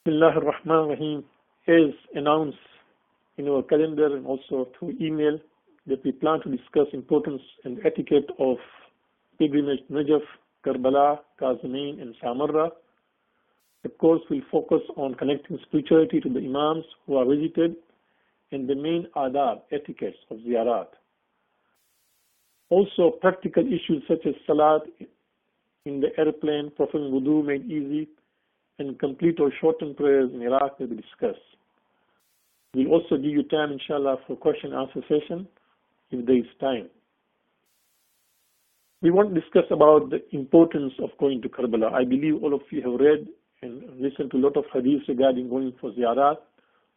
Bismillah ar-Rahman ar-Rahim is announced in our calendar and also through email that we plan to discuss importance and etiquette of pilgrimage Najaf, Karbala, Kassamali and Samarra. The course will focus on connecting spirituality to the Imams who are visited and the main adab, etiquettes of ziyarat. Also practical issues such as salat in the airplane, performing wudu made easy, and complete or shortened prayers in Iraq will be discussed. We'll also give you time, inshallah, for question and answer session if there is time. We want to discuss about the importance of going to Karbala. I believe all of you have read and listened to a lot of hadiths regarding going for ziyarat.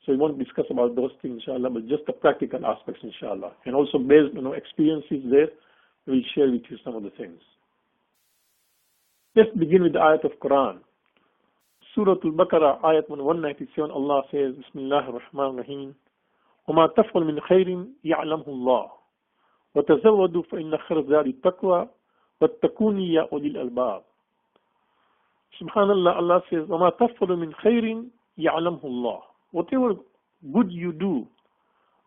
So we want to discuss about those things, inshallah, but just the practical aspects, inshallah. And also based on our experiences there, we'll share with you some of the things. Let's begin with the ayat of Quran. Surah Al-Baqarah, ayat 197, Allah says, Bismillah ar-Rahman ar-Rahim, وَمَا تَفْعَلْ مِنْ خَيْرٍ يَعْلَمْهُ اللَّهُ وَتَزَوَّدُوا فَإِنَّ خَيْرَ الزَّادِ التَّقْوَى وَاتَّقُونِ يَا أُولِي الْأَلْبَابِ. Subhanallah, Allah says, وَمَا تَفْعَلُ مِنْ خَيْرٍ يَعْلَمْهُ اللَّهُ. Whatever good you do,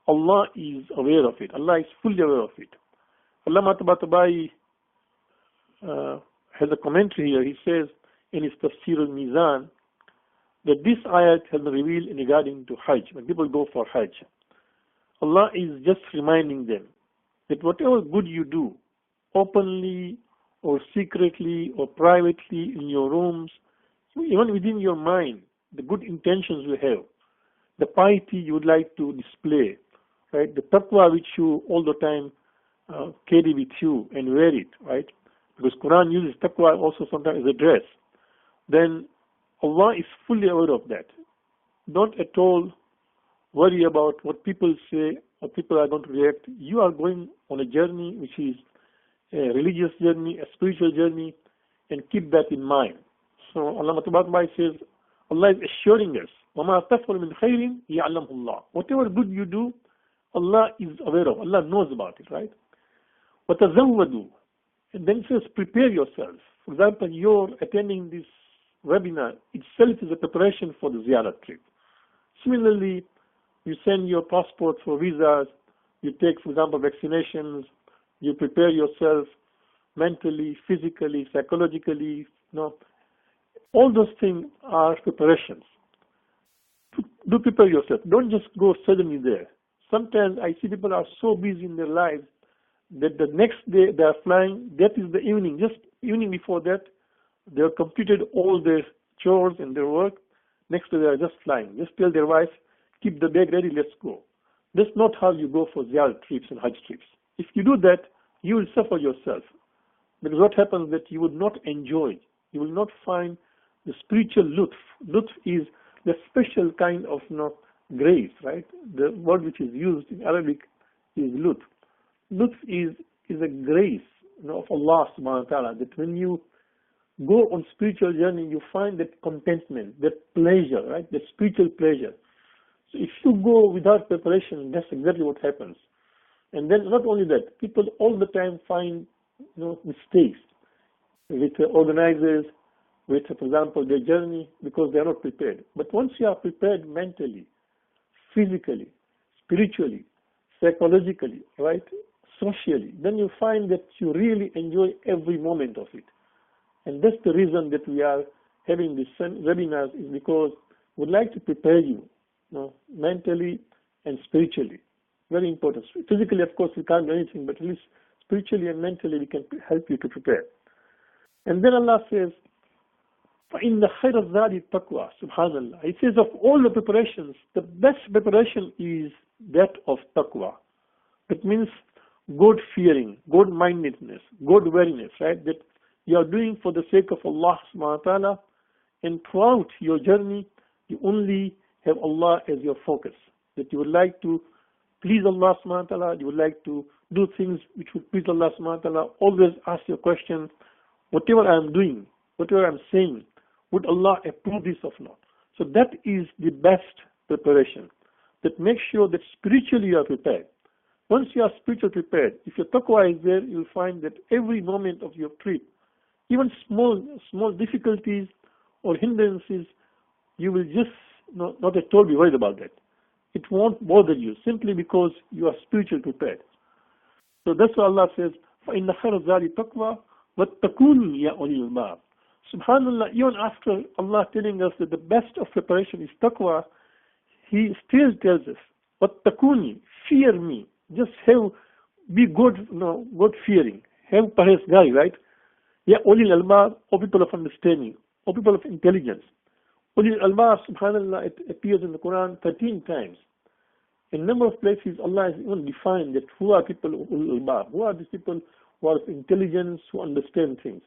Allah is aware of it. Allah is fully aware of it. Allah Tabatabai has a commentary here. He says in his Tafsir al-Mizan that this ayat has been revealed regarding to Hajj. When people go for Hajj, Allah is just reminding them that whatever good you do, openly or secretly or privately in your rooms, even within your mind, the good intentions you have, the piety you would like to display, right? The taqwa which you all the time carry with you and wear it, right? Because Quran uses taqwa also sometimes as a dress. Then Allah is fully aware of that. Don't at all worry about what people say or people are going to react. You are going on a journey which is a religious journey, a spiritual journey, and keep that in mind. So Allah says, Allah is assuring us, وَمَا تَفْعَلُ مِنْ خَيْرٍ يَعْلَمْهُ اللَّهُ. Whatever good you do, Allah is aware of. Allah knows about it, right? وَتَزَوَّدُوا. And then says, prepare yourself. For example, you're attending this webinar itself is a preparation for the ziyarat trip. Similarly, you send your passport for visas, you take, for example, vaccinations, you prepare yourself mentally, physically, psychologically, all those things are preparations. Do prepare yourself. Don't just go suddenly there. Sometimes I see people are so busy in their lives that the next day they are flying, that is the evening. Just evening before that, they have completed all their chores and their work. Next day they are just flying. Just tell their wife, keep the bag ready, let's go. That's not how you go for ziyarat trips and hajj trips. If you do that, you will suffer yourself. Because what happens is that you will not enjoy, you will not find the spiritual lutf. Lutf is the special kind of grace, right? The word which is used in Arabic is lutf. Lutf is a grace of Allah subhanahu wa ta'ala, that when you go on spiritual journey, you find that contentment, that pleasure, right? That spiritual pleasure. So if you go without preparation, that's exactly what happens. And then not only that, people all the time find mistakes with organizers, with, for example, their journey, because they are not prepared. But once you are prepared mentally, physically, spiritually, psychologically, right, socially, then you find that you really enjoy every moment of it. And that's the reason that we are having these webinars, is because we'd like to prepare you, mentally and spiritually. Very important. Physically, of course, we can't do anything, but at least spiritually and mentally we can help you to prepare. And then Allah says, فَإِنَّ خَيْرَ الزَّادِ التَّقْوَى. Subhanallah. It says of all the preparations, the best preparation is that of taqwa. That means God fearing, God mindedness, God wariness, right? That you are doing for the sake of Allah subhanahu wa ta'ala, and throughout your journey, you only have Allah as your focus. That you would like to please Allah subhanahu wa ta'ala, you would like to do things which would please Allah subhanahu wa ta'ala. Always ask your question, whatever I am doing, whatever I am saying, would Allah approve this or not? So that is the best preparation. That makes sure that spiritually you are prepared. Once you are spiritually prepared, if your taqwa is there, you will find that every moment of your trip, even small difficulties or hindrances, you will just not at all be worried about that. It won't bother you simply because you are spiritually prepared. So that's why Allah says, فَإِنَّ خَيْرَ الزَّادِ تَقْوَى وَاتَّقُونِ يَا أُولِي الْأَلْبَابِ. SubhanAllah, even after Allah telling us that the best of preparation is taqwa, He still tells us, وَاتَّقُونِ, fear me. Just be good, God fearing. Have parhezgari, right? Ya ulil albab, or people of understanding, or people of intelligence. Ulil albab, subhanallah, it appears in the Quran 13 times. In a number of places, Allah has even defined that who are people of ulil albab, who are these people who are of intelligence, who understand things.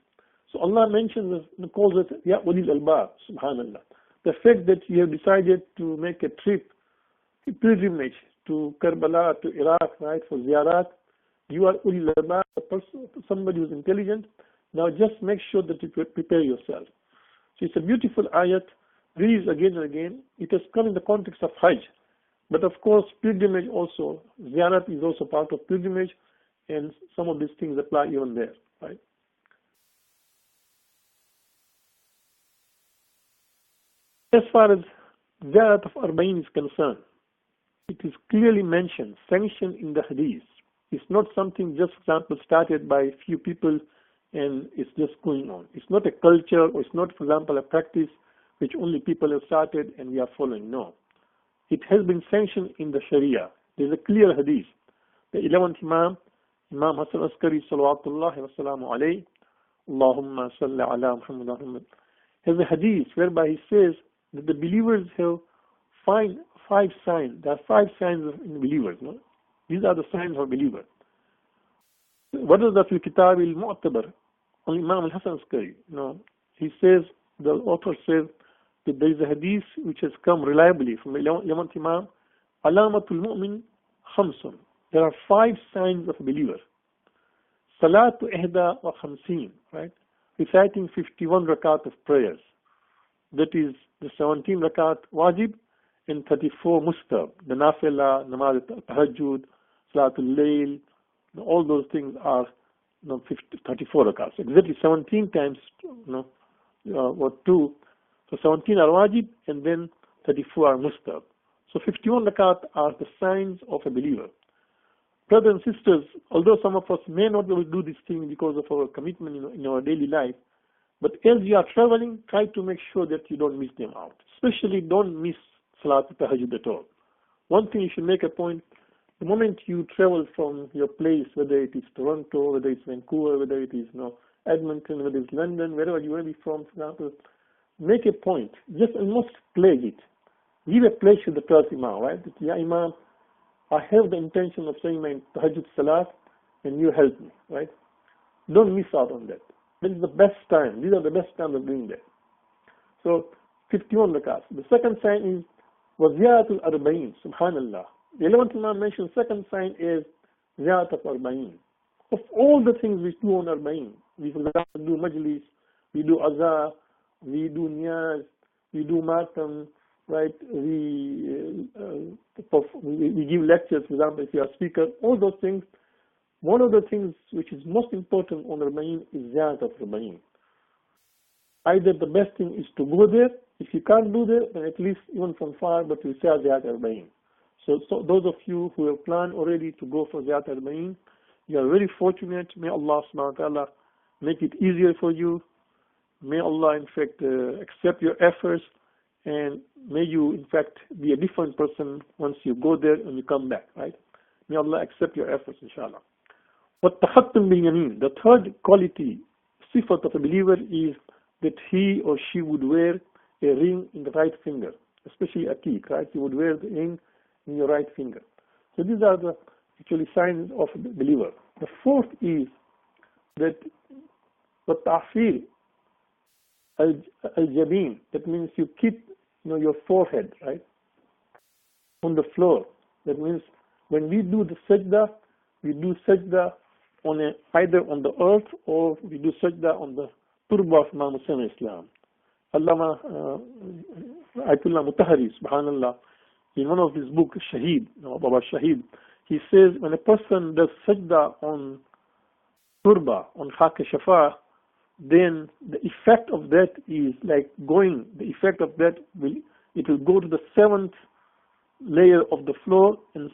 So Allah mentions and calls us, Ya ulil albab, subhanallah. The fact that you have decided to make a trip, a pilgrimage to Karbala, to Iraq, right, for ziyarat, you are ulil albab, somebody who is intelligent. Now just make sure that you prepare yourself. So it's a beautiful ayat, reads again and again. It has come in the context of Hajj. But of course, pilgrimage also, ziyarat is also part of pilgrimage, and some of these things apply even there, right? As far as ziyarat of Arba'in is concerned, it is clearly mentioned, sanctioned in the hadith. It's not something just, for example, started by a few people and it's just going on. It's not a culture, or it's not, for example, a practice which only people have started and we are following. No. It has been sanctioned in the Sharia. There's a clear hadith. The 11th Imam, Imam Hassan Askari, salawatullahi wa salamu alayhi, Allahumma salli ala Muhammad, has a hadith whereby he says that the believers have five signs. There are 5 signs of believers. No? These are the signs of believers. What is the fil kitab al-mu'tabar? On Imam al-Hassan Askari. He says, the author says that there is a hadith which has come reliably from the 11th Imam, Alamatul mu'min khamsun. There are 5 signs of a believer. Salatu ihda wa khamseen, right? Reciting 51 rakat of prayers. That is the 17 rakat wajib and 34 mustab. The nafila, namaz tahajjud, salatul layl, all those things are 34 rakats. Exactly 17 times, or 2. So 17 are wajib and then 34 are mustab. So 51 rakat are the signs of a believer. Brothers and sisters, although some of us may not be able to do this thing because of our commitment in our daily life, but as you are traveling, try to make sure that you don't miss them out. Especially don't miss Salatul Tahajjud at all. One thing you should make a point, the moment you travel from your place, whether it is Toronto, whether it's Vancouver, whether it is Edmonton, whether it's London, wherever you may be from, for example, make a point. Just almost pledge it. Give a pledge to the 12th Imam, right? That, Ya Imam, I have the intention of saying my Tahajjud Salat and you help me, right? Don't miss out on that. That is the best time. These are the best times of doing that. So, 51 rakats. The second sign is Ziyaratul Arba'in, subhanallah. The 11th Imam mentioned second sign is Ziyarat of Arba'in. Of all the things we do on Arba'in, we for example do majlis, we do azah, we do niyaz, we do matam, right? We give lectures, for example, if you are a speaker, all those things. One of the things which is most important on Arba'in is Ziyarat of Arba'in. Either the best thing is to go there. If you can't do that, then at least even from far, but you say Ziyarat Arba'in. So those of you who have planned already to go for Ziyarat Arba'in, you are very fortunate. May Allah subhanahu wa ta'ala make it easier for you. May Allah in fact accept your efforts, and may you in fact be a different person once you go there and you come back, right? May Allah accept your efforts, inshallah. وَالتَّخَطُّمْ بِالْيَمِينِ. The third quality, sifat of a believer is that he or she would wear a ring in the right finger, especially a teak, right? You would wear the ring in your right finger. So these are the actually signs of a believer. The fourth is that وَالتَّعْفِيرِ al-jabin. That means you keep your forehead, right, on the floor. That means when we do the sajda, we do sajda either on the earth or we do sajda on the turba of Imam Hussain Islam. Allama Ayatullah Mutahari, subhanallah, in one of his books, Shaheed, Baba Shaheed, he says when a person does sajda on turba, on khak shafa, then the effect of that is like going, the effect of that it will go to the seventh layer of the floor, and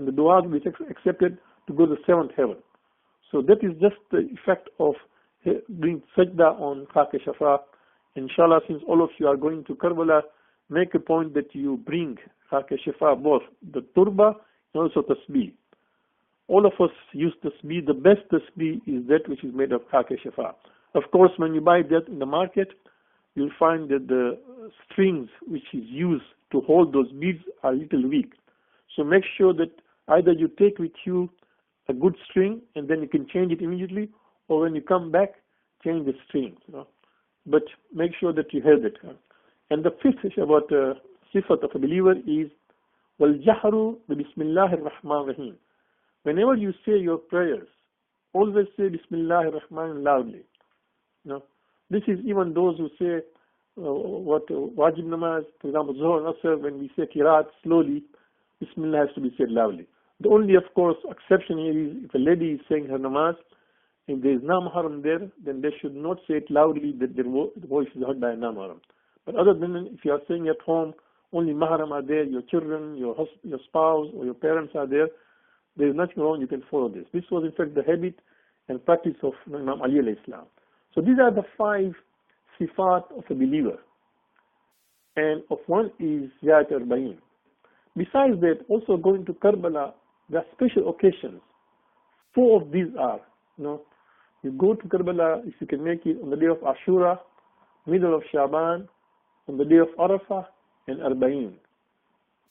the dua will be accepted to go to the seventh heaven. So that is just the effect of doing sajda on Khak Shafa. Inshallah, since all of you are going to Karbala, make a point that you bring Khak Shafa, both the turba and also tasbih. All of us use tasbih. The best tasbih is that which is made of Khak Shafa. Of course, when you buy that in the market, you'll find that the strings which is used to hold those beads are a little weak. So make sure that either you take with you a good string and then you can change it immediately, or when you come back, change the string. But make sure that you have it. And the fifth is about sifat of a believer is وَالْجَهْرُ بِسْمِ rahman rahim. Whenever you say your prayers, always say Bismillah ar-Rahman loudly. This is even those who say wajib namaz, for example, Zuhr and Asr, when we say Qiraat slowly, Bismillah has to be said loudly. The only, of course, exception here is if a lady is saying her namaz, if there is no mahram there, then they should not say it loudly that their voice is heard by a mahram. But other than if you are saying at home, only mahram are there, your children, your spouse, or your parents are there, there is nothing wrong, you can follow this. This was in fact the habit and practice of Imam Ali alayhi salam. So these are the 5 sifat of a believer. And of one is Ziyarat Arba'in. Besides that, also going to Karbala, there are special occasions. 4 of these are, you go to Karbala, if you can make it, on the day of Ashura, middle of Shaban, on the day of Arafah, and Arba'in.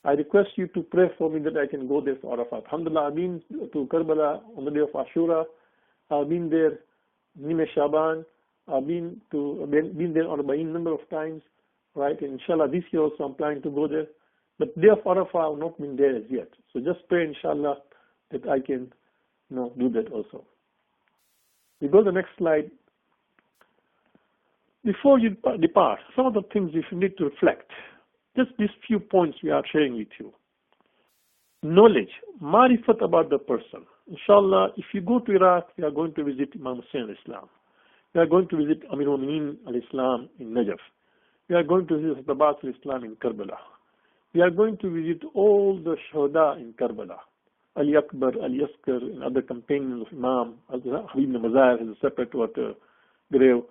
I request you to pray for me that I can go there for Arafah. Alhamdulillah, I've been to Karbala on the day of Ashura. I've been there Nime Shaban. I've been there on Arba'in number of times, right? And inshallah, this year also I'm planning to go there. But day of Arafah, I've not been there as yet. So just pray, inshallah, that I can do that also. We go to the next slide. Before you depart, some of the things you need to reflect. Just these few points we are sharing with you. Knowledge, marifat about the person. Inshallah, if you go to Iraq, you are going to visit Imam Hussain al-Islam. You are going to visit Amir al-Mu'mineen al-Islam in Najaf. You are going to visit Abbas al-Islam in Karbala. We are going to visit all the Shuhada in Karbala. Ali Akbar, Ali Askar, and other companions of Imam. Habib Mazahir has a separate grave.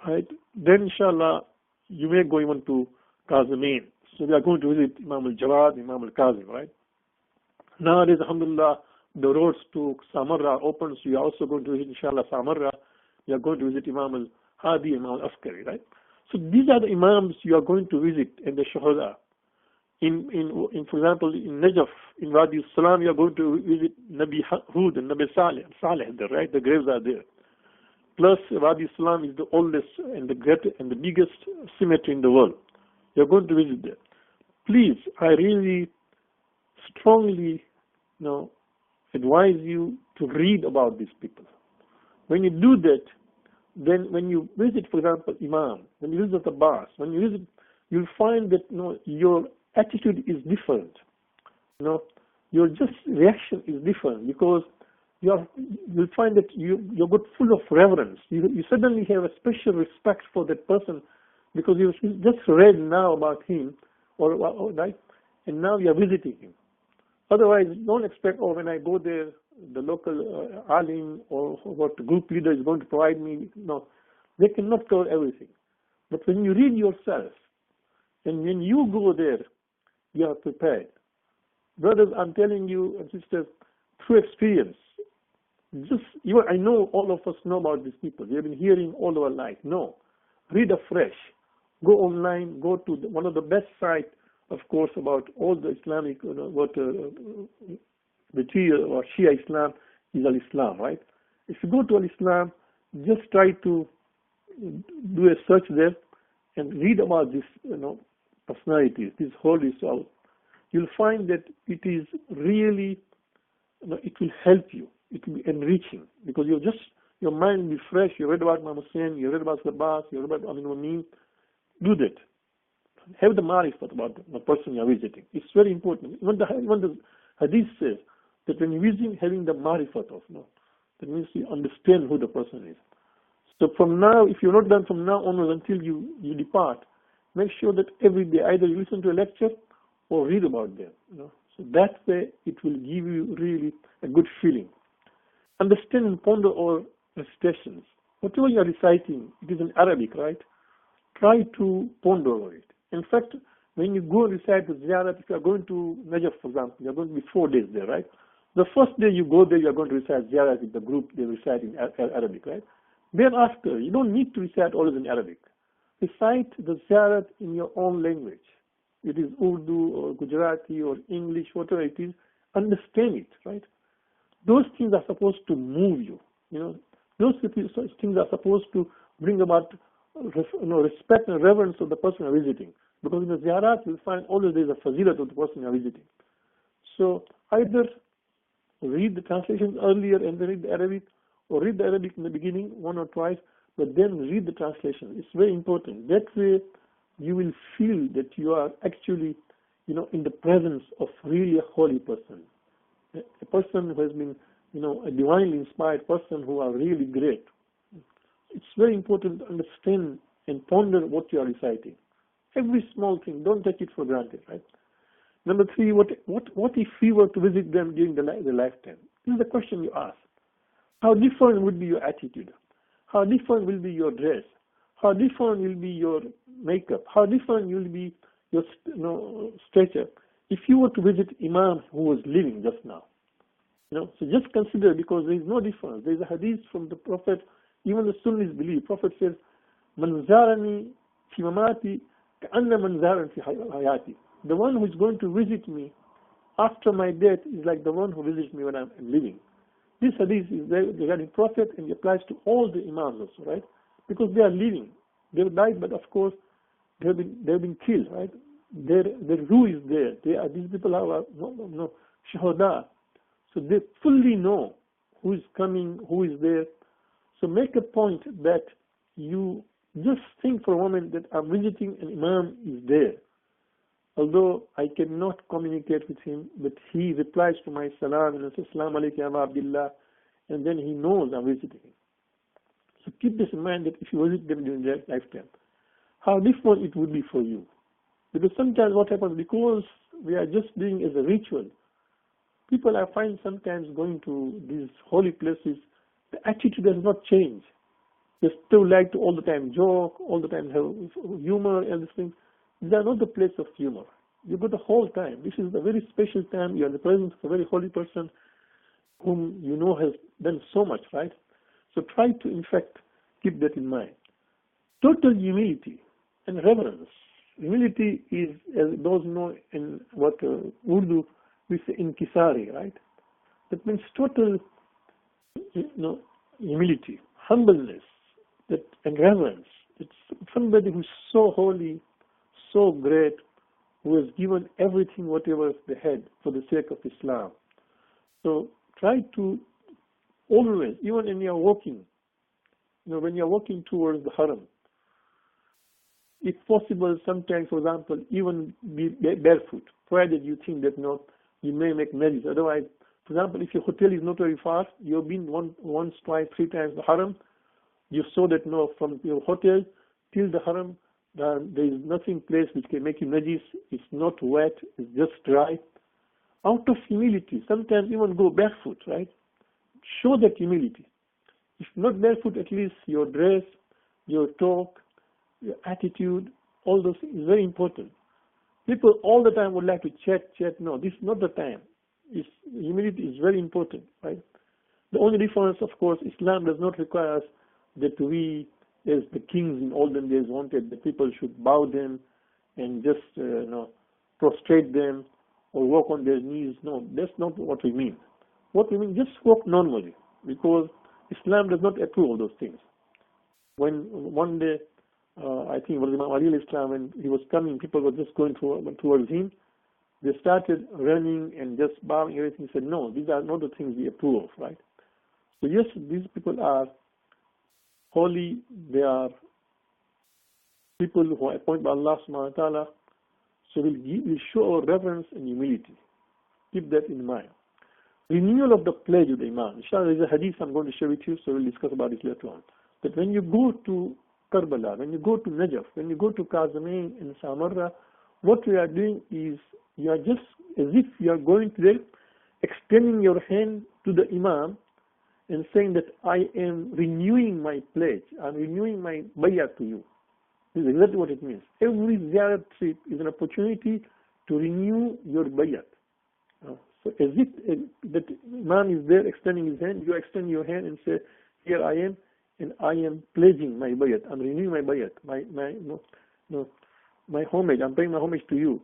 Right? Then, inshallah, you may go even to Kassamali. So we are going to visit Imam al-Jawad, Imam al-Kazim, right? Nowadays, alhamdulillah, the roads to Samarra are open, so we are also going to visit, inshallah, Samarra. We are going to visit Imam al-Hadi, Imam al-Askari, right? So these are the Imams you are going to visit and the Shuhada. For example, in Najaf, in Wadi al-Salam, you are going to visit Nabi Hud and Nabi Saleh there, right? The graves are there. Plus, Wadi al-Salam is the oldest and the biggest cemetery in the world. You are going to visit there. Please, I really strongly advise you to read about these people. When you do that, then when you visit, for example, Imam, when you visit Abbas, when you visit, you'll find that your attitude is different. Your just reaction is different because you'll find that you're full of reverence. You suddenly have a special respect for that person because you just read now about him, right? And now you are visiting him. Otherwise, don't expect, when I go there, the local alim or what group leader is going to provide me. No, they cannot cover everything. But when you read yourself, and when you go there, you are prepared. Brothers, I'm telling you, and sisters, through experience, I know all of us know about these people. We have been hearing all our life. No, read afresh. Go online, go to one of the best sites, of course, about all the Islamic, the Shia Islam is Al-Islam, right? If you go to Al-Islam, just try to do a search there and read about these, personalities, these holy souls. You'll find that it is really, it will help you. It will be enriching because your mind will be fresh. You read about Imam Hussain, you read about Abbas, you read about Amir al-Mu'mineen. Do that. Have the marifat about the person you are visiting. It's very important. Even the hadith says that when you visit, having the marifat of, that means you understand who the person is. So from now, if you're not done from now onwards until you depart, make sure that every day either you listen to a lecture or read about them. So that way it will give you really a good feeling. Understand and ponder our recitations. Whatever you are reciting, it is in Arabic, right? Try to ponder over it. In fact, when you go and recite the Ziyarat, if you are going to Najaf, for example, you are going to be 4 days there, right? The first day you go there, you are going to recite Ziyarat with the group, they recite in Arabic, right? Thereafter, you don't need to recite always in Arabic. Recite the Ziyarat in your own language. It is Urdu or Gujarati or English, whatever it is, understand it, right? Those things are supposed to move you. Those things are supposed to bring about respect and reverence of the person you are visiting. Because in the Ziyarat, you'll find always there is a fazilat of the person you are visiting. So either read the translations earlier and then read the Arabic, or read the Arabic in the beginning, 1 or twice, but then read the translation. It's very important. That way, you will feel that you are actually, in the presence of really a holy person. A person who has been, a divinely inspired person who are really great. It's very important to understand and ponder what you are reciting. Every small thing, don't take it for granted, right? Number 3, what if we were to visit them during the lifetime? This is the question you ask. How different would be your attitude? How different will be your dress? How different will be your makeup? How different will be your stature if you were to visit Imam who was living just now? So just consider, because there is no difference. There is a hadith from the Prophet, even the Sunnis believe. Prophet says, "Man zarani fi mamati ka'anna man zarani fi hayati." The one who is going to visit me after my death is like the one who visits me when I'm living. This hadith is regarding Prophet and it applies to all the Imams also, right? Because they are living. They have died, but of course they have been killed, right? Their ruh is there. These people are shuhada. So they fully know who is coming, who is there. So make a point that you just think for a moment that I'm visiting an Imam is there. Although I cannot communicate with him, but he replies to my salam and says, "Assalamu alaikum ya Aba Abdullah," and then he knows I'm visiting him. So keep this in mind, that if you visit them during their lifetime, how different it would be for you. Because sometimes what happens, because we are just doing as a ritual, people I find sometimes going to these holy places, the attitude does not change. They still like to all the time joke, all the time have humor and this thing. They are not the place of humor. You go the whole time. This is a very special time. You are in the presence of a very holy person whom you know has done so much, right? So try to, in fact, keep that in mind. Total humility and reverence. Humility is, as those know in what Urdu, we say inkisari, right? That means total humility, humbleness, and reverence. It's somebody who's so holy, so great, who has given everything, whatever they had, for the sake of Islam. So try to always, even when you are walking, when you are walking towards the haram, if possible, sometimes, for example, even be barefoot, provided you think that you may make najis. Otherwise, for example, if your hotel is not very far, you have been once, twice, 3 times the haram, you saw that from your hotel till the haram, there is nothing place which can make you najis. It's not wet, it's just dry. Out of humility, sometimes even go barefoot, right? Show that humility. If not barefoot, at least your dress, your talk, your attitude, all those things is very important. People all the time would like to chat. No, this is not the time. Humility is very important, right? The only difference, of course, Islam does not require us that we, as the kings in olden days wanted, that people should bow them and just prostrate them or walk on their knees. No, that's not what we mean. What we mean, just walk normally, because Islam does not approve of those things. When one day, I think it was Imam Ali al-Islam, when he was coming, people were just going towards him. They started running and just bowing everything. He said, no, these are not the things we approve of, right? So yes, these people are holy. They are people who are appointed by Allah subhanahu wa ta'ala. So we'll show our reverence and humility. Keep that in mind. Renewal of the pledge of the Imam. Inshallah, there is a hadith I'm going to share with you, so we'll discuss about it later on. that when you go to Karbala, when you go to Najaf, when you go to Kassamali and Samarra, what we are doing is you are just as if you are going to there, extending your hand to the Imam and saying that I am renewing my pledge, I'm renewing my bayat to you. This is exactly what it means. Every ziyarat trip is an opportunity to renew your bayat. So as if that Imam is there extending his hand, you extend your hand and say, here I am, and I am pledging my bayat. I'm renewing my bayat, my homage. I'm paying my homage to you.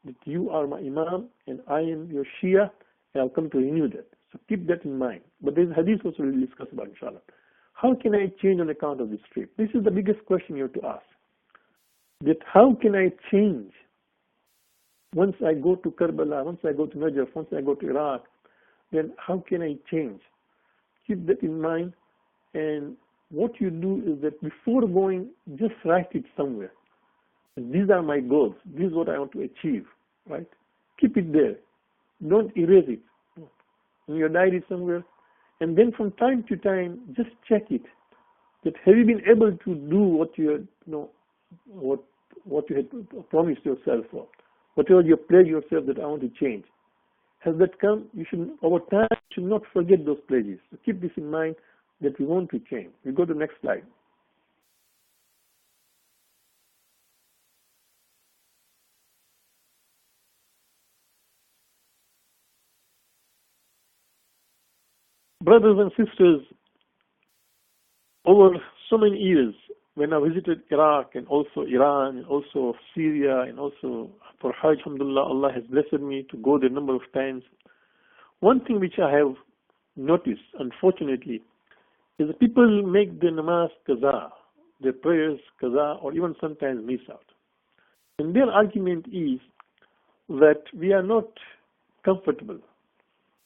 That you are my Imam and I am your Shia, and I'll come to renew that. So keep that in mind. But there's hadith also we'll discuss about, inshallah. How can I change on account of this trip? This is the biggest question you have to ask. That how can I change once I go to Karbala, once I go to Najaf, once I go to Iraq, then how can I change? Keep that in mind, and what you do is that before going, just write it somewhere. These are my goals. This is what I want to achieve, right? Keep it there. Don't erase it. In your diary somewhere, and then from time to time, just check it. That have you been able to do what you had, what you had promised yourself for? Whatever you pledged yourself that I want to change. Has that come? You should, over time, you should not forget those pledges. So keep this in mind that we want to change. We go to the next slide. Brothers and sisters, over so many years, when I visited Iraq and also Iran and also Syria and also for Hajj, alhamdulillah, Allah has blessed me to go there a number of times. One thing which I have noticed, unfortunately, is that people make the namaz qaza, their prayers qaza, or even sometimes miss out. And their argument is that we are not comfortable.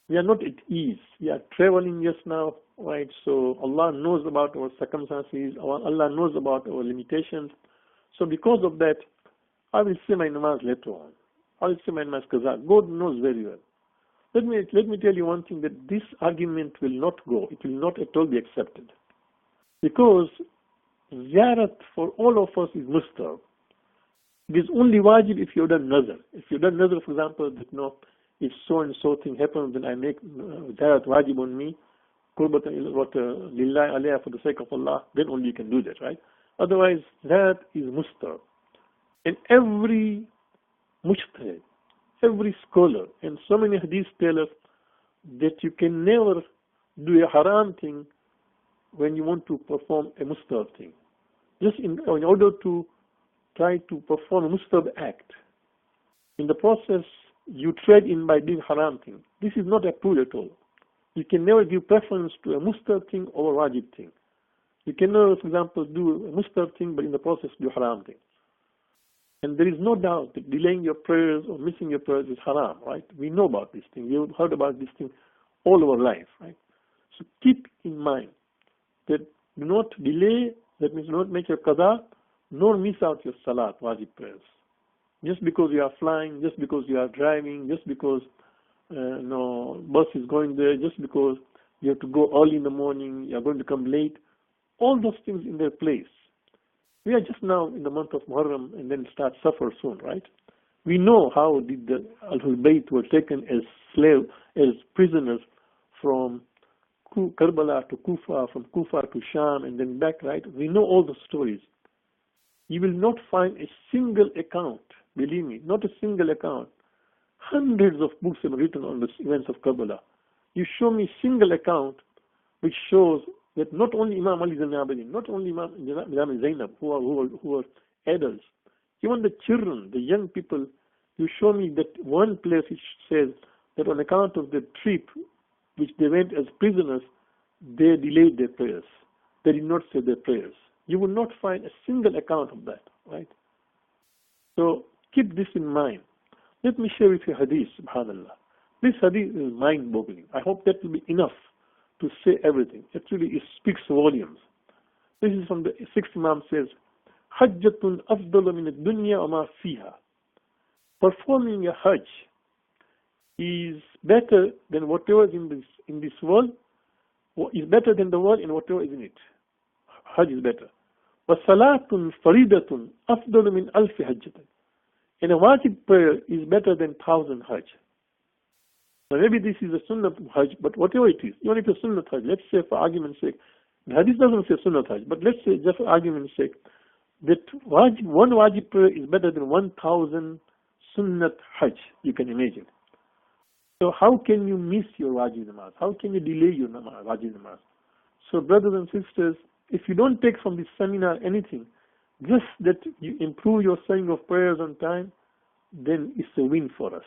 We are not at ease. We are traveling just now, right? So Allah knows about our circumstances. Allah knows about our limitations. So because of that, I will say my namaz later on. I will say my namaz qaza. God knows very well. Let me tell you one thing, that this argument will not go. It will not at all be accepted. Because ziyarat for all of us is mustahab. It is only wajib if you've done nazar. If you've done nazar, for example, that if so and so thing happens, then I make ziyarat wajib on me, qurbatan lillahi alayha, for the sake of Allah, then only you can do that, right? Otherwise, that is mustahab. And every mujtahid, every scholar, and so many hadith tell us that you can never do a haram thing when you want to perform a mustahab thing. Just in order to try to perform a mustahab act, in the process, you tread in by doing haram thing. This is not approved at all. You can never give preference to a mustahab thing over a wajib thing. You can never, for example, do a mustahab thing, but in the process do haram thing. And there is no doubt that delaying your prayers or missing your prayers is haram, right? We know about this thing. We've heard about this thing all our life, right? So keep in mind that do not delay, that means do not make your qada, nor miss out your salat, wajib prayers. Just because you are flying, just because you are driving, just because bus is going there, just because you have to go early in the morning, you are going to come late, all those things in their place. We are just now in the month of Muharram and then start Safar soon, right? We know how did the Ahlul Bayt were taken as prisoners from Karbala to Kufa, from Kufa to Sham and then back, right? We know all the stories. You will not find a single account, believe me, not a single account. Hundreds of books have been written on the events of Karbala. You show me a single account which shows that not only Imam Ali Zainabin, not only Imam Zainab, who are adults, even the children, the young people, you show me that one place which says that on account of the trip which they went as prisoners, they delayed their prayers. They did not say their prayers. You will not find a single account of that, right? So keep this in mind. Let me share with you hadith, subhanallah. This hadith is mind-boggling. I hope that will be enough to say everything. Actually, it speaks volumes. This is from the sixth Imam says, Hajjatun afdalu min ad-dunya wa ma fiha. Performing a Hajj is better than whatever is in this world, is better than the world and whatever is in it. Hajj is better. وَصَلَاتٌ فَرِيدَةٌ أَفْضَلُ مِنْ أَلْفِ حَجَّةٍ. And a wajib prayer is better than 1,000 Hajj. Now maybe this is a sunnah Hajj, but whatever it is, even if it's sunnah Hajj, let's say for argument's sake, the hadith doesn't say sunnah Hajj, but let's say just for argument's sake, that one wajib prayer is better than 1,000 sunnat Hajj, you can imagine. So how can you miss your wajib namaz? How can you delay your wajib namaz? So brothers and sisters, if you don't take from this seminar anything, just that you improve your saying of prayers on time, then it's a win for us.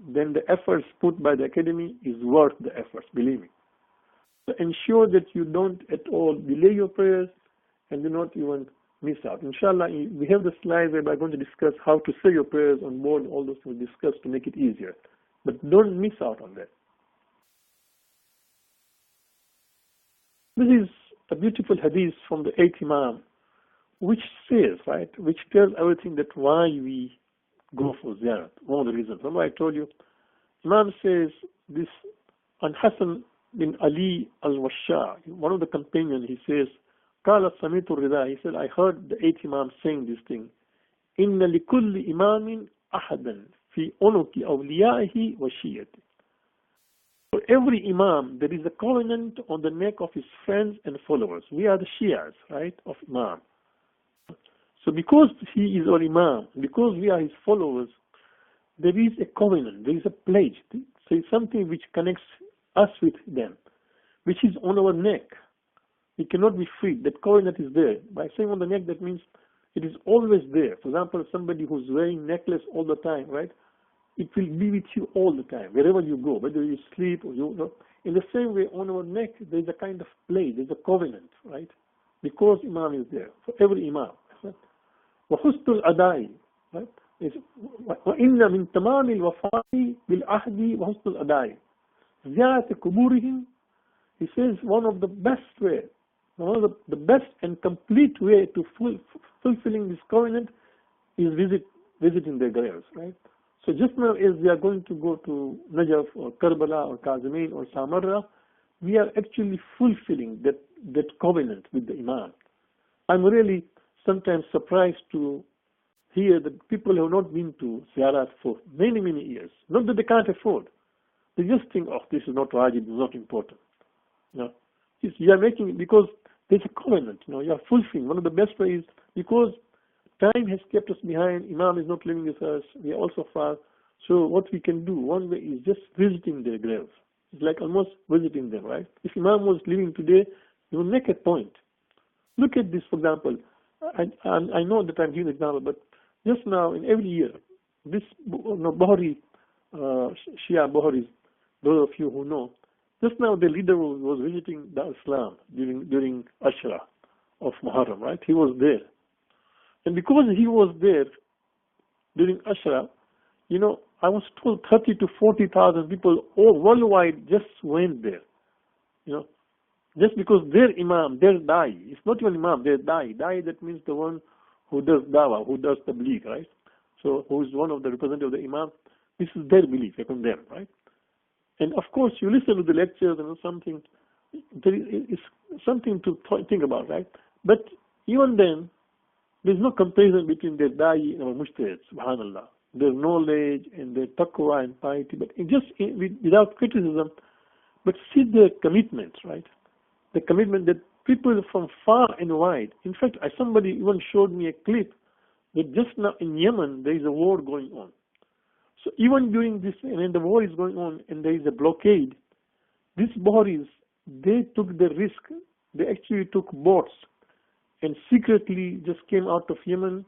Then the efforts put by the academy is worth the efforts, believe me. So ensure that you don't at all delay your prayers and do not even miss out. Inshallah, we have the slides where we're going to discuss how to say your prayers on board, all those things we discussed to make it easier. But don't miss out on that. This is a beautiful hadith from the 8th Imam, which says, right, which tells everything that why we go for ziyarat. One of the reasons. Remember I told you, Imam says this on Hassan bin Ali al-Washa, one of the companions, he says, قال سمعت الرضا, he said, I heard the 8th Imam saying this thing, إن لكل إمام أحدا في عنق أوليائه وشيعته. For every Imam, there is a covenant on the neck of his friends and followers. We are the Shias, right, of Imam. So because he is our Imam, because we are his followers, there is a covenant, there is a pledge. So it's something which connects us with them, which is on our neck. It cannot be free. That covenant is there. By saying on the neck, that means it is always there. For example, somebody who's wearing necklace all the time, right? It will be with you all the time, wherever you go, whether you sleep or you know. In the same way, on our neck, there is a kind of pledge, there is a covenant, right? Because Imam is there, for every Imam. وَحُسْنُ الْأَدَاءِ, right? وَإِنَّ مِنْ تَمَامِ الْوَفَاءِ بِالْعَهْدِ وَحُسْنُ الْأَدَاءِ زِيَارَةِ قُبُورِهِمْ. He says one of the best way, one of the best and complete way to fulfilling this covenant is visiting their graves, right? So just now as we are going to go to Najaf or Karbala or Kassamali or Samarra, we are actually fulfilling that covenant with the Imam. I'm really sometimes surprised to hear that people have not been to Ziyarat for many, many years. Not that they can't afford. They just think, oh, this is not wajib, it's not important. You know, you are making it because there's a covenant, you know, you are fulfilling. One of the best ways, because time has kept us behind, Imam is not living with us, we are also far. So what we can do, one way is just visiting their graves. It's like almost visiting them, right? If Imam was living today, you will make a point. Look at this, for example. I know that I'm giving an example, but just now, in every year, this Bahari, Shia Baharis, those of you who know, just now the leader was visiting Dar Islam during Ashra of Muharram, right? He was there. And because he was there during Ashra, you know, I was told 30 to 40,000 people all worldwide just went there. You know, just because their Imam, their Dai, it's not even Imam, their Dai. Dai, that means the one who does Dawah, who does Tabligh, right? So, who is one of the representatives of the Imam. This is their belief upon them, right? And of course, you listen to the lectures and something, there is something to think about, right? But even then, there's no comparison between their da'i and our mujtahid, subhanallah. Their knowledge and their taqwa and piety, but without criticism, but see their commitment, right? The commitment that people from far and wide, in fact, somebody even showed me a clip that just now in Yemen, there is a war going on. So even during this, when the war is going on and there is a blockade, these Baharis, they took the risk. They actually took boats and secretly just came out of Yemen,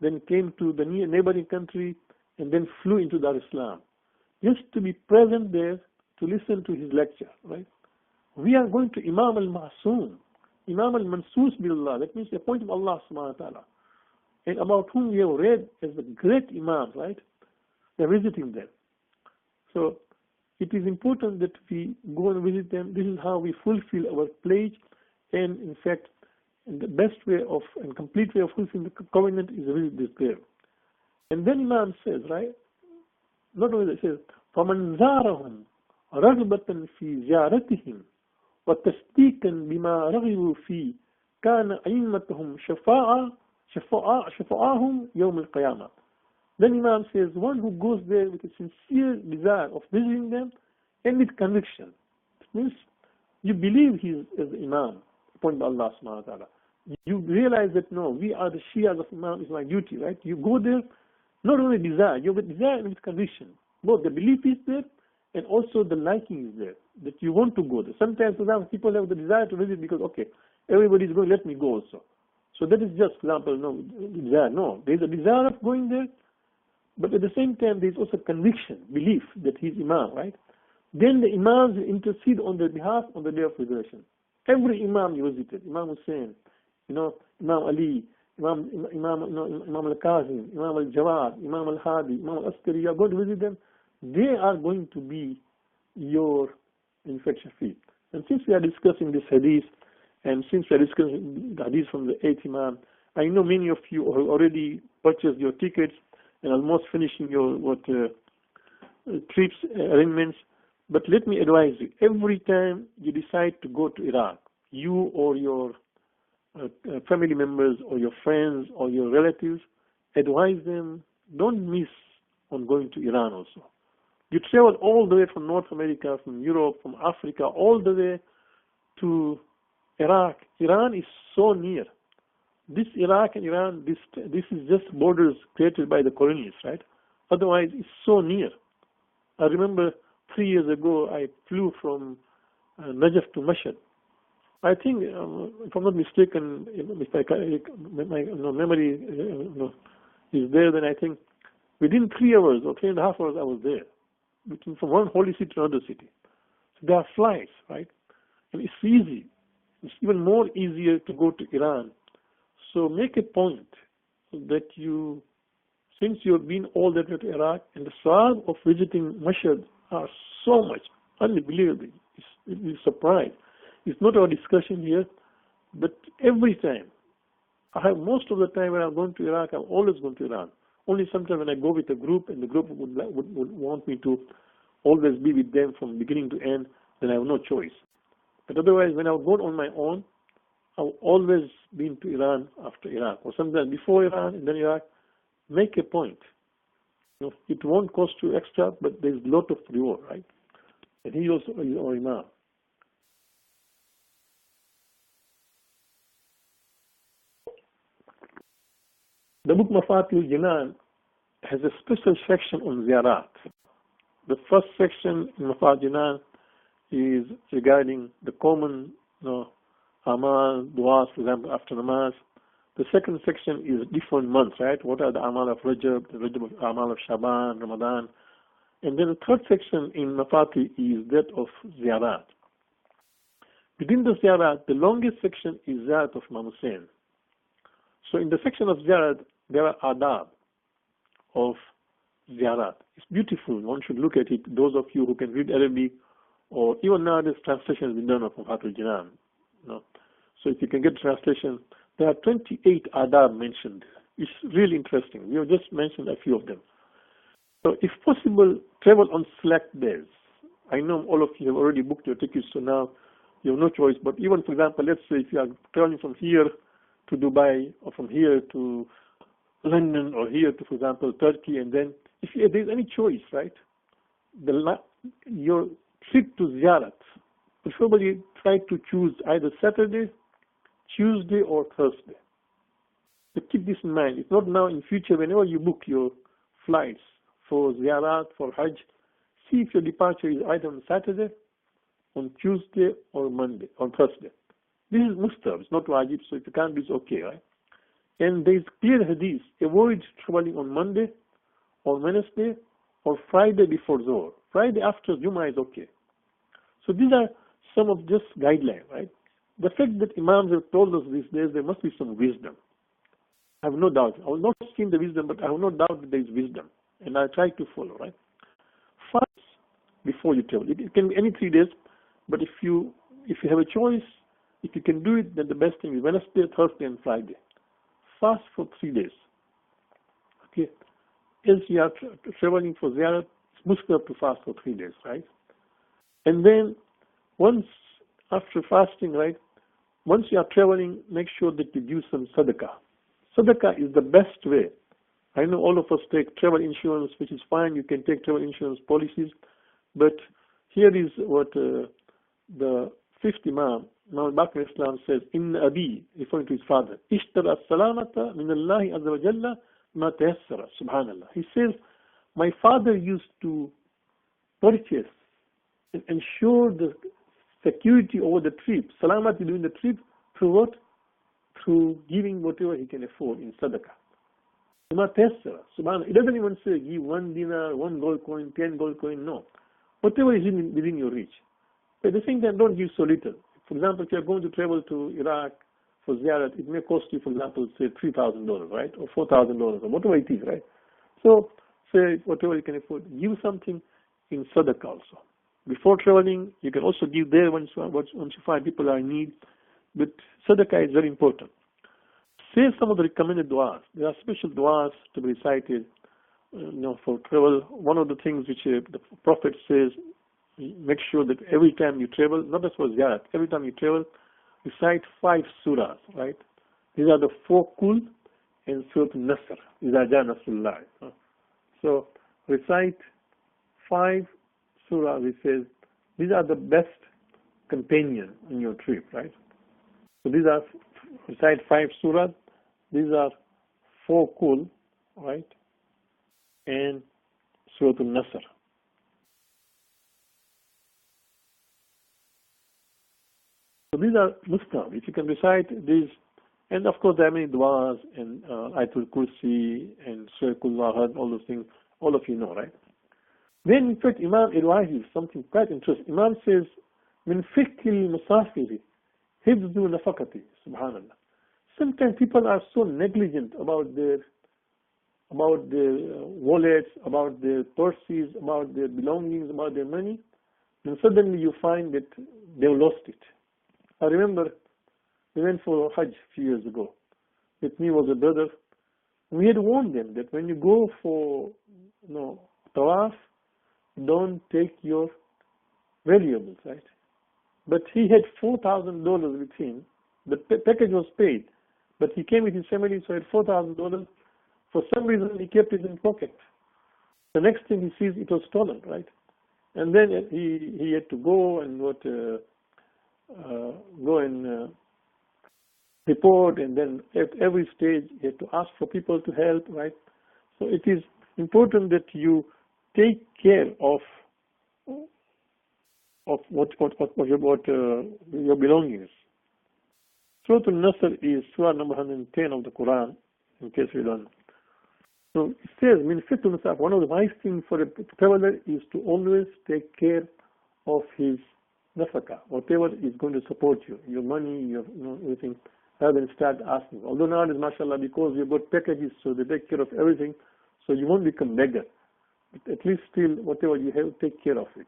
then came to the neighboring country, and then flew into Dar Islam, just to be present there to listen to his lecture, right? We are going to Imam al-Ma'soom, Imam al-Mansus billah, that means the point of Allah subhanahu wa ta'ala, and about whom we have read as the great Imam, right? They're visiting them. So it is important that we go and visit them. This is how we fulfill our pledge, and in fact, the best way of and complete way of fulfilling the covenant is to visit this grave. And then Imam says, right? Not only that, it says, فَمَنْ زَارَهُمْ رَغْبَةً فِي زِيَارَتِهِمْ وَتَصْدِيقًا بِمَا رَغِبُوا فِي كان أئمتهم شفعاهم يوم القيامة. Then Imam says, one who goes there with a sincere desire of visiting them and with conviction. It means you believe he is the Imam appointed by Allah subhanahu wa ta'ala. You realize that no, we are the Shias of Imam, is my duty, right? You go there, not only desire, you have desire and with conviction. Both the belief is there and also the liking is there, that you want to go there. Sometimes, for example, people have the desire to visit because, okay, everybody is going, let me go also. So that is just, for example, no desire. No, there is a desire of going there, but at the same time, there is also conviction, belief that he is Imam, right? Then the Imams will intercede on their behalf on the day of resurrection. Every Imam you visited, Imam Hussein, Imam Ali, Imam Al-Kazim, Imam Al-Jawad, Imam Al-Hadi, Imam Al-Askari, you are going to visit them, they are going to be your infection free. And since we are discussing this hadith, and since we are discussing the hadith from the 8th Imam, I know many of you have already purchased your tickets and almost finishing your trips arrangements. But let me advise you, every time you decide to go to Iraq, you or your family members or your friends or your relatives, advise them, don't miss on going to Iran also. You travel all the way from North America, from Europe, from Africa, all the way to Iraq. Iran is so near. This Iraq and Iran, this is just borders created by the colonialists, right? Otherwise, it's so near. I remember 3 years ago, I flew from Najaf to Mashhad. I think, if I'm not mistaken, if my memory is there, then I think within 3 hours or 3.5 hours, I was there. From one holy city to another city. So there are flights, right? And it's easy. It's even more easier to go to Iran. So make a point that you, since you have been all that way to Iraq, and the sawab of visiting Mashhad are so much, unbelievable. It's surprised. It's not our discussion here, but every time, most of the time when I'm going to Iraq, I'm always going to Iran. Only sometimes when I go with a group and the group would want me to always be with them from beginning to end, then I have no choice. But otherwise, when I would go on my own, I've always been to Iran after Iraq, or sometimes before Iran and then Iraq. Make a point. It won't cost you extra, but there's a lot of reward, right? And he also is our Imam. The book Mafatihul Jinan has a special section on ziyarat. The first section in Mafatihul Jinan is regarding the common amal, du'as, for example, after namaz. The second section is different months, right? What are the amal of Rajab, the Rajab amal of Shaban, Ramadan. And then the third section in Mafatih is that of ziyarat. Within the ziyarat, the longest section is ziyarat of Imam Hussein. So in the section of ziyarat, there are adab of ziyarat. It's beautiful. One should look at it. Those of you who can read Arabic, or even nowadays translation has been done of Mafatihul Jinan. So if you can get translation, there are 28 adab mentioned. It's really interesting. We have just mentioned a few of them. So if possible, travel on select days. I know all of you have already booked your tickets, so now you have no choice. But even, for example, let's say if you are traveling from here to Dubai, or from here to London, or here to, for example, Turkey, and then if there's any choice, right, your trip to Ziyarat, preferably try to choose either Saturday, Tuesday, or Thursday. So keep this in mind. It's not now, in future, whenever you book your flights for Ziyarat, for Hajj, see if your departure is either on Saturday, on Tuesday, or Monday, or Thursday. This is mustahab, it's not wajib, so if you can't do it's okay, right? And there is clear hadith, avoid traveling on Monday, or Wednesday, or Friday before Zohar. Friday after Jummah is okay. So these are some of just guidelines, right? The fact that Imams have told us these days, there must be some wisdom. I have no doubt. I will not skim the wisdom, but I have no doubt that there is wisdom. And I try to follow, right? Fast before you travel. It can be any 3 days, but if you have a choice, if you can do it, then the best thing is Wednesday, Thursday, and Friday. Fast for 3 days. Okay? As you are traveling for ziyarat, it's mustahab to fast for 3 days, right? And then, once after fasting, right, once you are traveling, make sure that you give some sadaqah. Sadaqah is the best way. I know all of us take travel insurance, which is fine. You can take travel insurance policies. But here is what the fifth Imam, Imam Bakr Islam says, in Abi, referring to his father, Ishtara salamata min Allahi azza wa jalla ma tayassara, subhanallah. He says, my father used to purchase and ensure the security over the trip, salamati during the trip, through what? Through giving whatever he can afford in sadaqah. Subhanallah. It doesn't even say give 1 dinar, 1 gold coin, 10 gold coin, no. Whatever is within your reach. But at the same time, don't give so little. For example, if you are going to travel to Iraq for ziyarat, it may cost you, for example, say $3,000, right? Or $4,000, or whatever it is, right? So, say whatever you can afford, give something in sadaqah also. Before traveling, you can also give there once you find people are in need. But sadaqah is very important. Say some of the recommended du'as. There are special du'as to be recited for travel. One of the things which the Prophet says, make sure that every time you travel, not just for ziyarat, every time you travel, recite 5 surahs, right? These are the 4 Kul and Surah Nasr. Iza ja Nasrullah. So recite 5 surahs. It says these are the best companion in your trip, right? So these are, recite 5 surahs. These are 4 Kul, right? And Surah Nasr. So these are mustahab. If you can recite these, and of course there are many du'as and Ayatul Kursi and Surah Kullahad, all those things, all of you know, right? Then in fact Imam advises something quite interesting. Imam says, min fiqhil musafiri hifzu nafakati, subhanallah. Sometimes people are so negligent about their wallets, about their purses, about their belongings, about their money, and suddenly you find that they've lost it. I remember we went for Hajj a few years ago. With me was a brother. We had warned them that when you go for tawaf, don't take your valuables, right? But he had $4,000 with him. The package was paid, but he came with his family, so he had $4,000. For some reason, he kept it in pocket. The next thing he sees, it was stolen, right? And then he had to go and report, and then at every stage he had to ask for people to help, right? So it is important that you take care of your belongings. Surah Al-Nasr is Surah number 110 of the Quran, in case you don't know. So it says, one of the nice things for a traveler is to always take care of his nafaka, whatever is going to support you, your money, your everything, rather than start asking. Although nowadays, mashallah, because you've got packages, so they take care of everything, so you won't become beggar. But at least still, whatever you have, take care of it.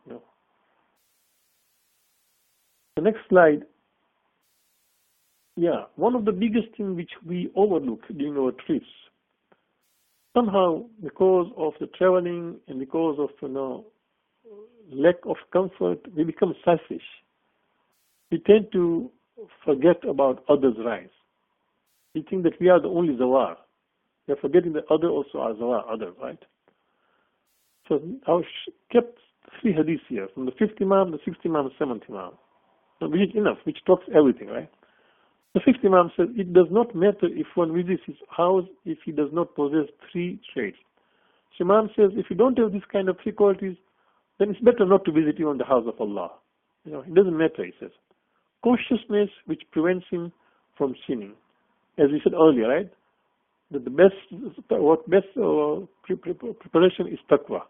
The next slide. Yeah, one of the biggest things which we overlook during our trips, somehow because of the traveling and because of lack of comfort, we become selfish. We tend to forget about others' rights. We think that we are the only zawar. We are forgetting that others also are zawar, others, right? So I kept 3 hadiths here, from the 5th Imam, the 6th Imam, the 7th Imam, which is enough, which talks everything, right? The 5th Imam says, it does not matter if one visits his house if he does not possess 3 traits. So Imam says, if you don't have this kind of 3 qualities, then it's better not to visit you in the house of Allah. It doesn't matter, he says. Cautiousness, which prevents him from sinning. As we said earlier, right? That the best preparation is taqwa.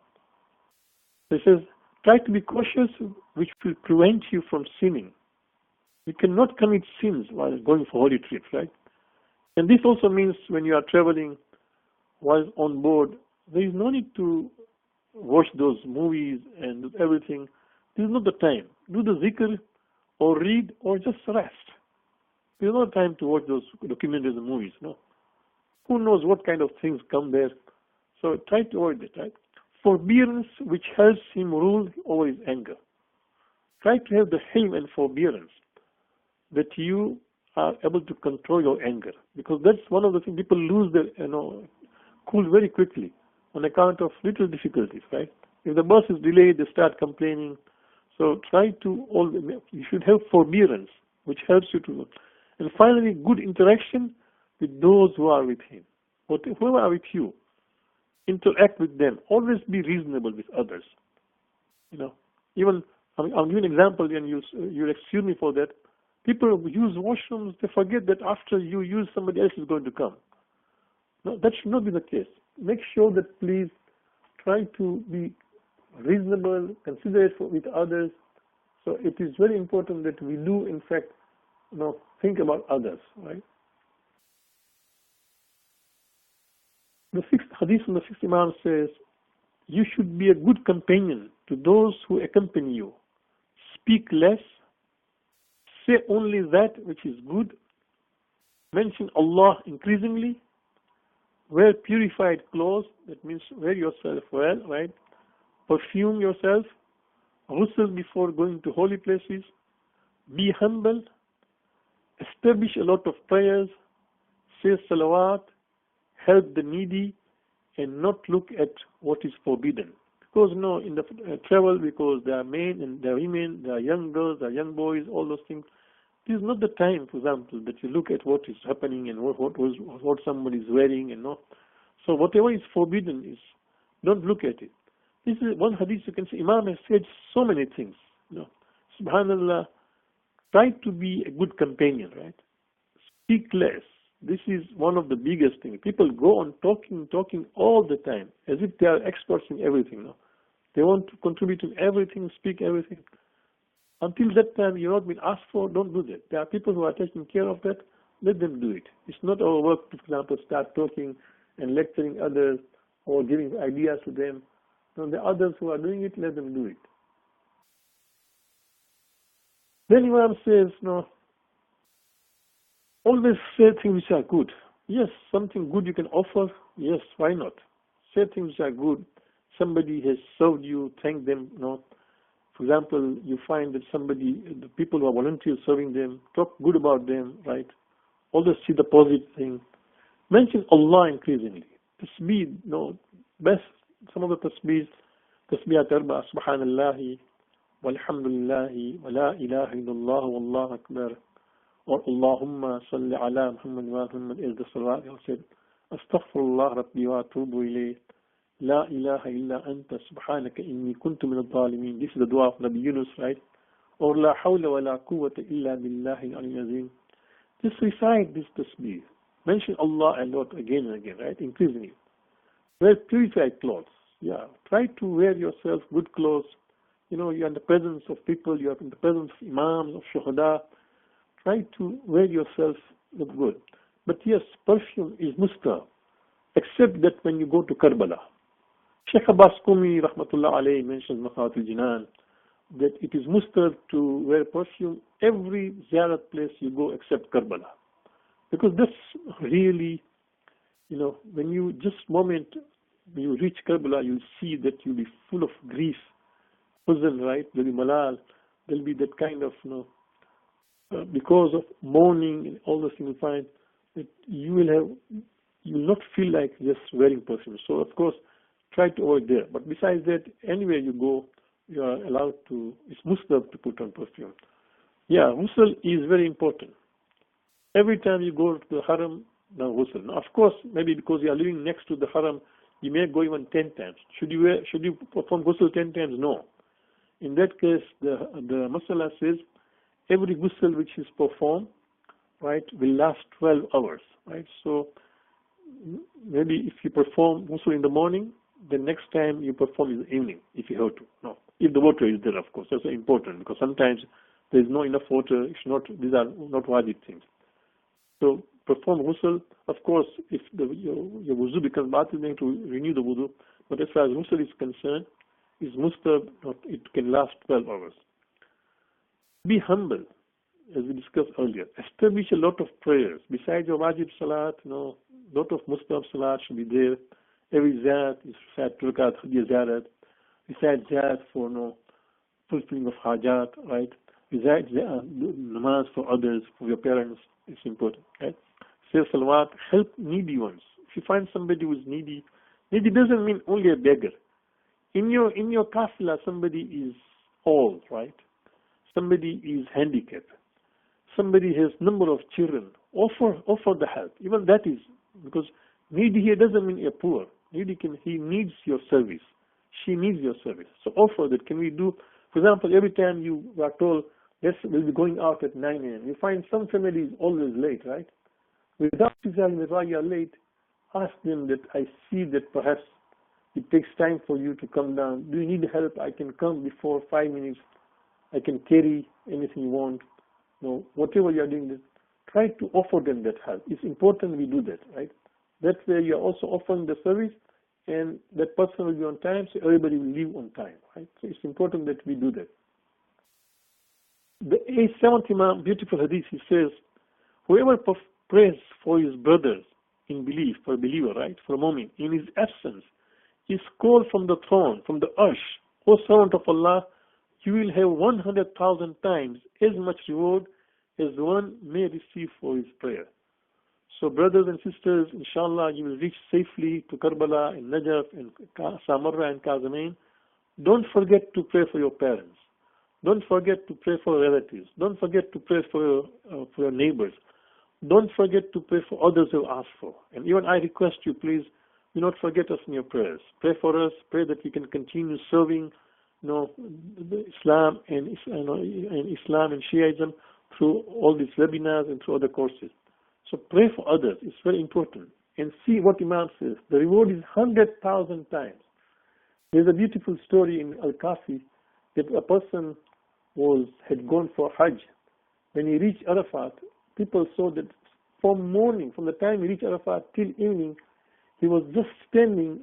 He says, try to be cautious, which will prevent you from sinning. You cannot commit sins while going for holy trips, right? And this also means when you are traveling while on board, there is no need to watch those movies and everything. This is not the time. Do the zikr or read or just rest. There is no time to watch those documentaries and movies, no. Who knows what kind of things come there. So try to avoid it, right? Forbearance, which helps him rule over his anger. Try to have the hilm and forbearance, that you are able to control your anger, because that's one of the things people lose their cool very quickly on account of little difficulties, right? If the bus is delayed, they start complaining. So try to always, you should have forbearance, which helps you to, and finally, good interaction with those who are with him, whoever are with you. Interact with them. Always be reasonable with others. Even I'll give you an example, and you'll excuse me for that. People who use washrooms, they forget that after you use, somebody else is going to come. No, that should not be the case. Make sure that please try to be reasonable, considerate with others. So it is very important that we do, in fact, think about others, right? The sixth hadith from the sixth Imam says, you should be a good companion to those who accompany you. Speak less, say only that which is good, mention Allah increasingly, wear purified clothes, that means wear yourself well, right? Perfume yourself, ghusl before going to holy places, be humble, establish a lot of prayers, say salawat, help the needy, and not look at what is forbidden. Because in the travel, because there are men and there are women, there are young girls, there are young boys, all those things. This is not the time, for example, that you look at what is happening and what somebody is wearing, So whatever is forbidden is, don't look at it. This is one hadith you can see. Imam has said so many things. Subhanallah, try to be a good companion, right? Speak less. This is one of the biggest things. People go on talking all the time, as if they are experts in everything. They want to contribute to everything, speak everything. Until that time you're not being asked for, don't do that. There are people who are taking care of that. Let them do it. It's not our work to, for example, start talking and lecturing others or giving ideas to them. No, the others who are doing it, let them do it. Then Imam says, always say things which are good. Yes, something good you can offer. Yes, why not? Say things which are good. Somebody has served you, thank them. For example, you find that the people who are volunteers serving them, talk good about them, right? Always see the positive thing. Mention Allah increasingly. Tasbih, best, some of the tasbihs, tasbihat arba, subhanallahi, walhamdulillahi, wa la ilaha illallah, wallahu akbar, or Allahumma salli ala Muhammad wa Muhammad is the salat. He said, astaghfirullah rabbi wa atubu ilayh. La ilaha illa anta subhanaka inni kuntu min al-zalimin. This is the dua of Nabi Yunus, right? Or la hawla wa la quwwata illa billahi al-aliyyil azim. Just recite this tasbih. Mention Allah a lot again and again, right? Increasingly. Wear purified clothes. Yeah. Try to wear yourself good clothes. You're in the presence of people, you're in the presence of imams, of shuhada. Try to wear yourself look good. But yes, perfume is mustahab, except that when you go to Karbala. Sheikh Abbas Qumi, rahmatullah alayhi, mentions Makharat al-Jinan, that it is mustahab to wear perfume every ziyarat place you go except Karbala. Because that's really, when you when you reach Karbala, you'll see that you'll be full of grief, huzn, right? There'll be malal, there'll be that kind of, because of mourning and all those things, you'll find that you will not feel like just wearing perfume. So, of course, try to avoid there. But besides that, anywhere you go, you are allowed to, it's mustahab to put on perfume. Yeah, ghusl is very important. Every time you go to the haram, now ghusl. Now, of course, maybe because you are living next to the haram, you may go even 10 times. Should you perform ghusl 10 times? No. In that case, the masala says, every ghusl which is performed, right, will last 12 hours, right? So maybe if you perform ghusl in the morning, the next time you perform in the evening, if you have to. No, if the water is there, of course, that's important, because sometimes there is not enough water. These are not wajib things. So perform ghusl. Of course, if your wuzu becomes batil, you have to renew the wuzu. But as far as ghusl is concerned, is mustahab, it can last 12 hours. Be humble, as we discussed earlier. Establish a lot of prayers. Besides your wajib salat, lot of mustahab salat should be there. Every ziyarat is recite 2 rakat khadiyah ziyarat. Recite ziyarat for fulfilling of hajat, right? Recite namaz for others, for your parents, It's important, right? Say salawat, help needy ones. If you find somebody who is needy, needy doesn't mean only a beggar. In your kafila, somebody is old, right? Somebody is handicapped. Somebody has number of children. Offer the help. Even that is, because needy here doesn't mean a poor. Needy he needs your service. She needs your service. So offer that. Can we do, for example, every time you are told, we'll be going out at 9 a.m. You find some family is always late, right? Without deciding why you are late, ask them that I see that perhaps it takes time for you to come down. Do you need help? I can come before 5 minutes. I can carry anything you want. No, whatever you are doing, try to offer them that help. It's important we do that, right? That way you are also offering the service, and that person will be on time, so everybody will leave on time, right? So it's important that we do that. The 7th Imam, beautiful hadith, he says, whoever prays for his brothers in belief, for a believer, right, for a moment, in his absence, is called from the throne, from the arsh, O servant of Allah, you will have 100,000 times as much reward as one may receive for his prayer. So brothers and sisters, inshallah, you will reach safely to Karbala and Najaf and Samarra and Kassamali. Don't forget to pray for your parents. Don't forget to pray for your relatives. Don't forget to pray for your neighbors. Don't forget to pray for others who ask for. And even I request you, please, do not forget us in your prayers. Pray for us. Pray that we can continue serving, Islam and Islam and Shiaism through all these webinars and through other courses. So pray for others. It's very important. And see what Imam says. The reward is 100,000 times. There's a beautiful story in Al-Kafi that a person had gone for Hajj. When he reached Arafat, people saw that from morning, from the time he reached Arafat till evening, he was just standing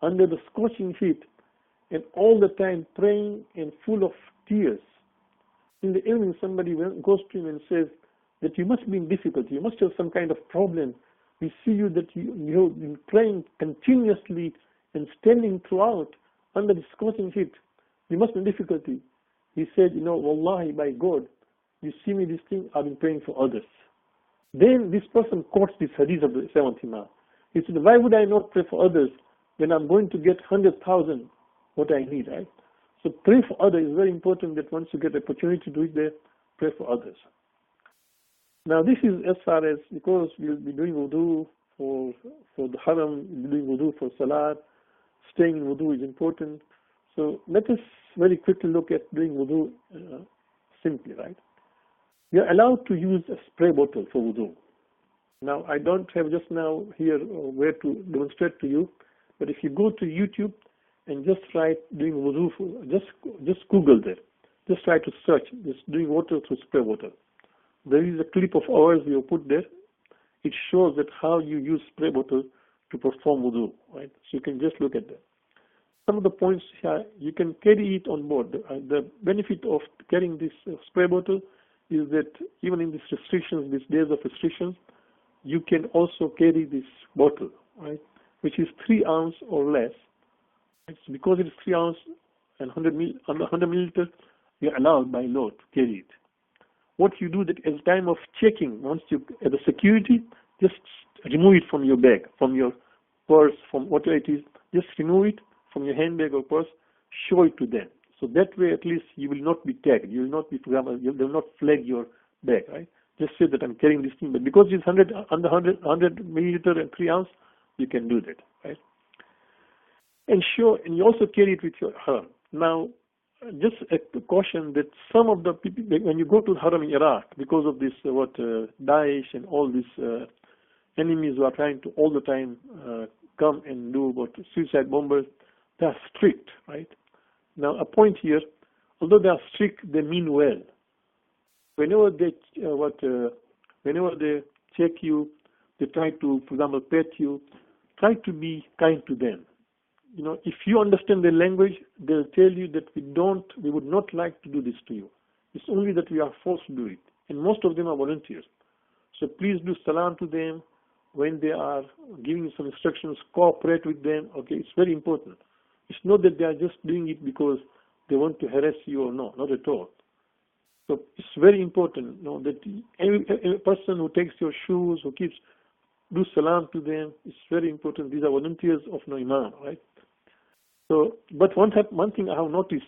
under the scorching heat and all the time praying and full of tears. In the evening, somebody goes to him and says that you must be in difficulty, you must have some kind of problem. We see you that you have been praying continuously and standing throughout under the scorching heat. You must be in difficulty. He said, Wallahi, by God, you see me this thing, I've been praying for others. Then this person quotes this hadith of the 7th Imam. He said, why would I not pray for others when I'm going to get 100,000 what I need, right? So pray for others is very important, that once you get the opportunity to do it there, pray for others. Now this is as far as, because we'll be doing wudu for the haram, we'll be doing wudu for salat, staying in wudu is important. So let us very quickly look at doing wudu simply, right? We are allowed to use a spray bottle for wudu. Now I don't have just now here where to demonstrate to you, but if you go to YouTube and just write doing wudu, just Google there. Just try to search this doing water through spray bottle. There is a clip of ours we have put there. It shows that how you use spray bottle to perform wudu, right? So you can just look at that. Some of the points here, you can carry it on board. The benefit of carrying this spray bottle is that even in these restrictions, these days of restrictions, you can also carry this bottle, right? Which is 3 ounce or less. It's because it is 3 ounce and 100 milliliters, you are allowed by law to carry it. What you do that at the time of checking, once you at the security, just remove it from your bag, from your purse, from whatever it is. Just remove it from your handbag or purse. Show it to them. So that way, at least you will not be tagged. You will not be, for example, they will not flag your bag, right? Just say that I'm carrying this thing, but because it's 100 milliliter and 3 ounce, you can do that, right? And you also carry it with your haram. Now, just a caution that some of the people, when you go to the haram in Iraq, because of this, Daesh and all these enemies who are trying to all the time come and do suicide bombers, they are strict, right? Now, a point here, although they are strict, they mean well. Whenever they check you, they try to, for example, pet you, try to be kind to them. If you understand their language, they'll tell you that we would not like to do this to you. It's only that we are forced to do it. And most of them are volunteers. So please do salam to them when they are giving you some instructions, cooperate with them. Okay, it's very important. It's not that they are just doing it because they want to harass you or no, not at all. So it's very important, that every person who takes your shoes, who do salam to them, it's very important. These are volunteers of no imam, right? So, but one thing I have noticed,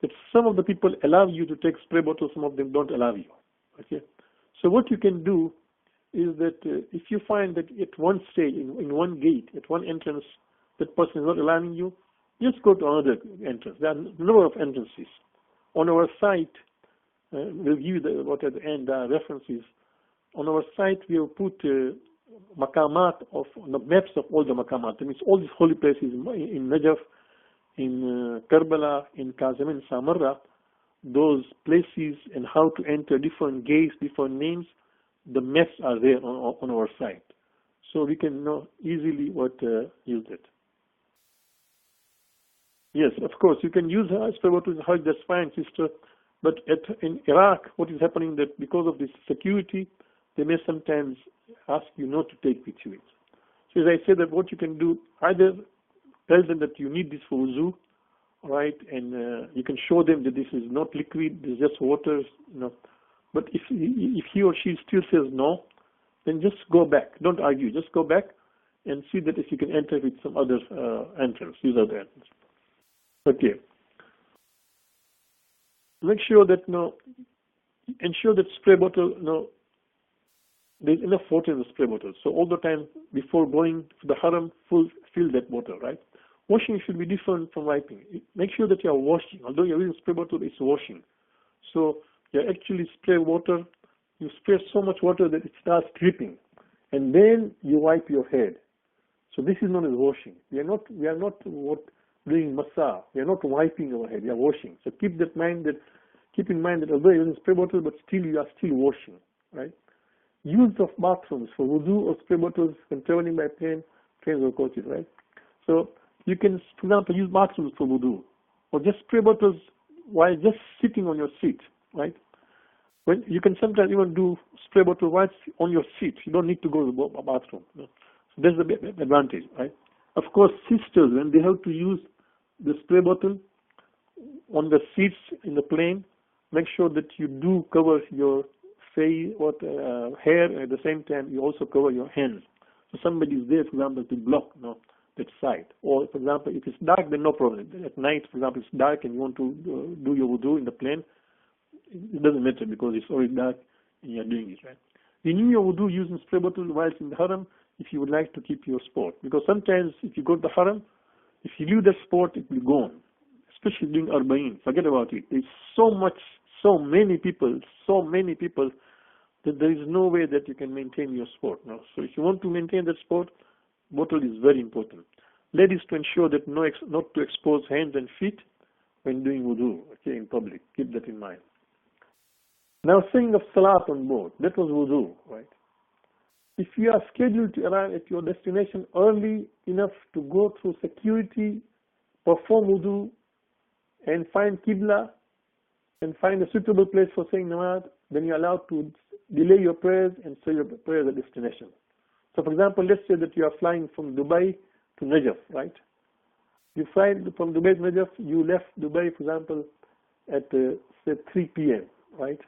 that some of the people allow you to take spray bottles, some of them don't allow you. Okay, so what you can do is that if you find that at one stage, in one gate, at one entrance, that person is not allowing you, just go to another entrance. There are a number of entrances. On our site, we'll give you what at the end references. On our site, we have put maqamat the maps of all the maqamat. That means all these holy places in Najaf, in Karbala, in Kassamali, Samarra, those places and how to enter different gates, different names, the maps are there on our site. So we can know easily use it. Yes, of course, you can use spray bottles in Hajj, that's fine, sister. But in Iraq, what is happening that because of this security, they may sometimes ask you not to take with you. So as I said, that what you can do, either tell them that you need this for wuzu, right? And you can show them that this is not liquid, this is just water, But if he or she still says no, then just go back. Don't argue. Just go back and see that if you can enter with some other entrance, use other entrance. Okay. Make sure that ensure that spray bottle, there's enough water in the spray bottle. So all the time before going to the haram, fill that bottle, right? Washing should be different from wiping. Make sure that you are washing. Although you're using spray bottle, it's washing. So you actually spray water. You spray so much water that it starts dripping, and then you wipe your head. So this is known as washing. We are not doing massa. We are not wiping our head. We are washing. So keep in mind that although you're using spray bottle, but still you are still washing, right? Use of bathrooms for wudu or spray bottles when traveling by trains or coaches, right? So you can, for example, use bathrooms for wudu, or just spray bottles while just sitting on your seat, right? When you can sometimes even do spray bottle while on your seat. You don't need to go to the bathroom. So that's the advantage, right? Of course, sisters, when they have to use the spray bottle on the seats in the plane, make sure that you do cover your face, hair, and at the same time you also cover your hands. So somebody is there, for example, to block that side. Or, for example, if it's dark, then no problem. At night, for example, it's dark and you want to do your wudu in the plane, it doesn't matter because it's already dark and you're doing it, right? Renew your wudu using spray bottle whilst in the haram if you would like to keep your sport. Because sometimes if you go to the haram, if you leave the sport, it will go on. Especially during Arba'in. Forget about it. There's so many people that there is no way that you can maintain your sport. No? So if you want to maintain that sport, bottle is very important. Ladies, to ensure that not to expose hands and feet when doing wudu, okay, in public. Keep that in mind. Now, saying of salat on board, that was wudu, right? If you are scheduled to arrive at your destination early enough to go through security, perform wudu, and find qibla, and find a suitable place for saying namaz, then you're allowed to delay your prayers and say your prayers at destination. So, for example, let's say that you are flying from Dubai to Najaf, right? You fly from Dubai to Najaf, you left Dubai, for example, at say 3 p.m., right?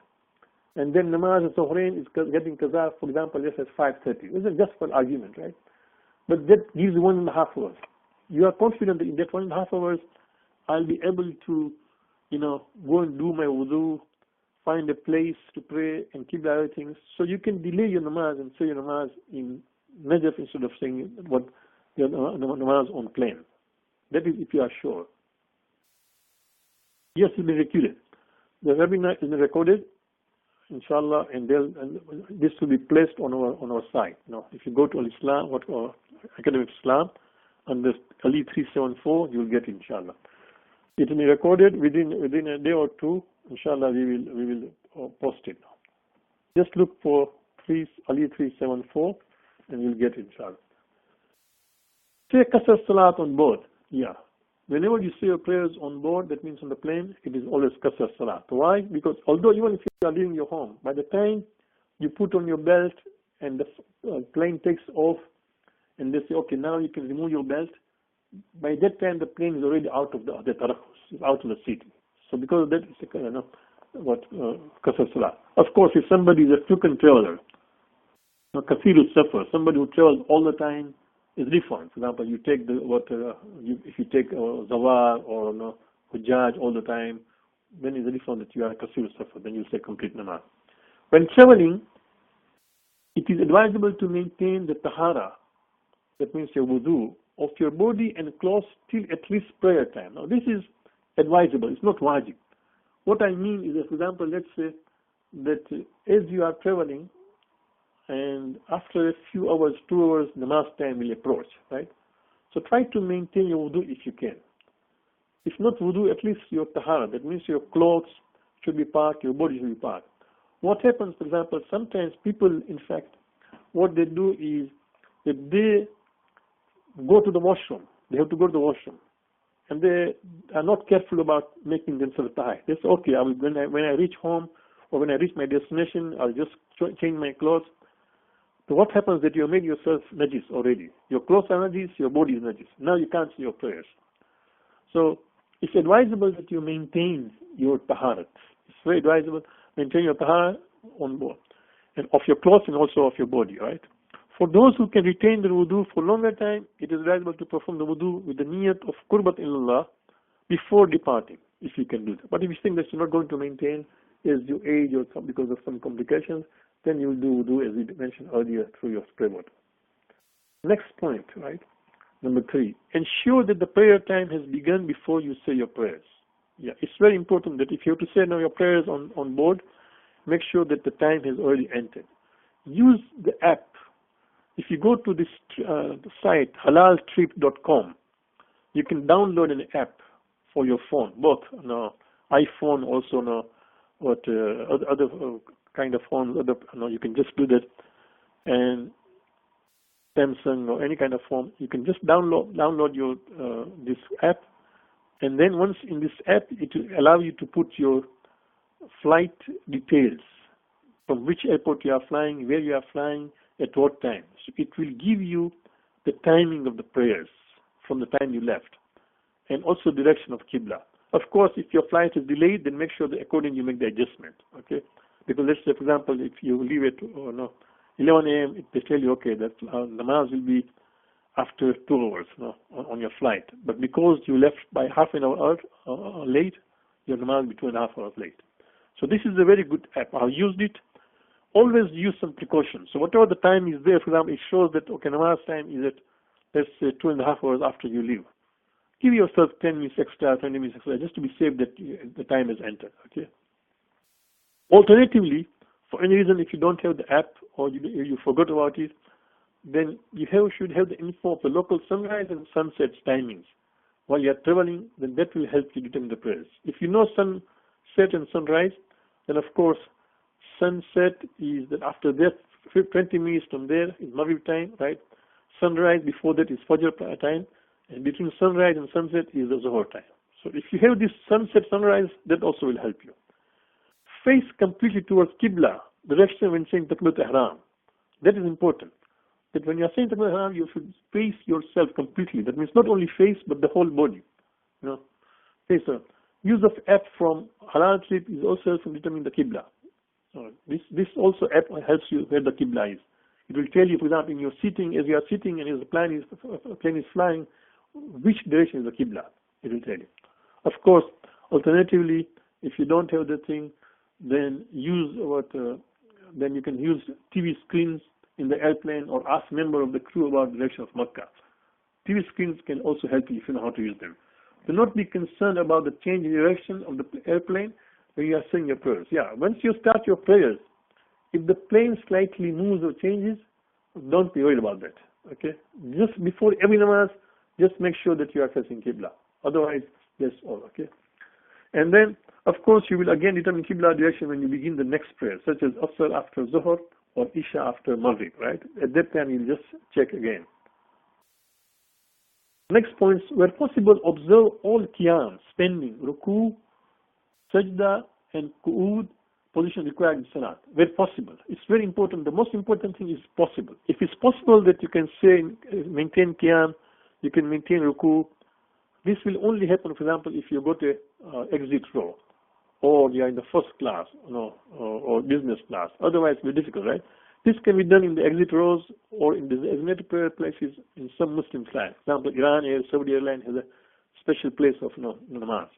And then namaz al-Zuhrain is getting qaza, for example, just at 5:30. This is just for argument, right? But that gives you 1.5 hours. You are confident that in that 1.5 hours, I'll be able to, go and do my wudu, find a place to pray and keep the other things. So you can delay your namaz and say your namaz in Najaf instead of saying your namaz on plane. That is if you are sure. Yes, it will be recorded. The webinar is recorded, inshallah, and this will be placed on our site. If you go to Al-Islam or Academy of Islam under Ali 374, you will get it, inshallah. It will be recorded within a day or two. Inshallah, we will post it. Just look for Ali 374, and you'll get it, inshallah. Say Qasr Salat on board. Yeah. Whenever you say your prayers on board, that means on the plane, it is always Qasr Salat. Why? Because although even if you are leaving your home, by the time you put on your belt and the plane takes off, and they say, okay, now you can remove your belt, by that time the plane is already out of the tarakhus, out of the city. So because of that, it's Qasr Salah. Of course, if somebody is a frequent traveler, Kathiru Safar, somebody who travels all the time, is different. For example, you take if you take Zawar or Hujjaj all the time, then it's different that you are a Kathiru Safar, then you say complete namaz. When traveling, it is advisable to maintain the tahara, that means your wudu, of your body and clothes till at least prayer time. Now this is advisable, it's not wajib. What I mean is that, for example, let's say that as you are traveling and after a few hours, 2 hours, namaz time will approach, right? So try to maintain your wudu if you can. If not wudu, at least your tahara, that means your clothes should be parked, your body should be parked. What happens, for example, sometimes people, in fact, what they do is that they go to the washroom. They have to go to the washroom. And they are not careful about making themselves tahir. They say, okay, when I reach home or when I reach my destination, I'll just change my clothes. So what happens that you have made yourself najis already. Your clothes are najis, your body is najis. Now you can't say your prayers. So it's advisable that you maintain your taharat. It's very advisable. Maintain your tahara on board, and of your clothes and also of your body, right? For those who can retain the wudu for longer time, it is advisable to perform the wudu with the niyat of qurbat illallah before departing, if you can do that. But if you think that you're not going to maintain as you age or because of some complications, then you will do wudu as we mentioned earlier through your spray water. Next point, right? Number 3, ensure that the prayer time has begun before you say your prayers. Yeah, it's very important that if you have to say now your prayers on board, make sure that the time has already entered. Use the app. If you go to this site, halaltrip.com, you can download an app for your phone, both iPhone, also other kind of phones. You can just do that, and Samsung or any kind of phone, you can just download your this app. And then once in this app, it will allow you to put your flight details, from which airport you are flying, where you are flying, at what time. So it will give you the timing of the prayers from the time you left, and also direction of Qibla. Of course, if your flight is delayed, then make sure that accordingly you make the adjustment, okay? Because let's say, for example, if you leave at 11 a.m., they tell you, okay, that namaz will be after 2 hours on your flight. But because you left by half an hour late, your namaz will be 2.5 hours late. So this is a very good app. I've used it. Always use some precautions. So whatever the time is there, for example, it shows that, okay, namaz time is at, let's say, 2.5 hours after you leave. Give yourself 10 minutes extra, 20 minutes extra, just to be safe that the time has entered, okay? Alternatively, for any reason, if you don't have the app or you forgot about it, then you should have the info of the local sunrise and sunset timings. While you are traveling, then that will help you determine the prayers. If you know sunset and sunrise, then of course, sunset is that after that, 20 minutes from there is Maghrib time, right? Sunrise before that is Fajr time, and between sunrise and sunset is the Zuhur time. So if you have this sunset, sunrise, that also will help you. Face completely towards Qibla, direction when saying Takbirat Ihram. That is important. That when you are saying Takbirat Ihram, you should face yourself completely. That means not only face, but the whole body. Face. Use of app from Halal Trip is also helpful in determining the Qibla. This also app helps you where the Qibla is. It will tell you, for example, in your sitting, as you are sitting and as the plane is flying, which direction is the Qibla. It will tell you. Of course, alternatively, if you don't have the thing, then then you can use TV screens in the airplane or ask member of the crew about the direction of Makkah. TV screens can also help you if you know how to use them. Do not be concerned about the change in direction of the airplane when you are saying your prayers. Yeah, once you start your prayers, if the plane slightly moves or changes, don't be worried about that. Okay? Just before every namaz, just make sure that you are facing Qibla. Otherwise, that's all. Okay? And then, of course, you will again determine Qibla direction when you begin the next prayer, such as Asr after Zuhr or Isha after Maghrib, right? At that time, you'll just check again. Next points, where possible, observe all qiyam, standing, ruku, sajda, and qu'ud position required in salat, where possible. It's very important. The most important thing is possible. If it's possible that you can maintain qiyam, you can maintain ruku, this will only happen, for example, if you go to exit row. or you are in the first class, or business class. Otherwise, it's very difficult, right? This can be done in the exit rows or in the designated prayer places in some Muslim flags. For example, Iran Air, Saudi Airlines has a special place of namaz.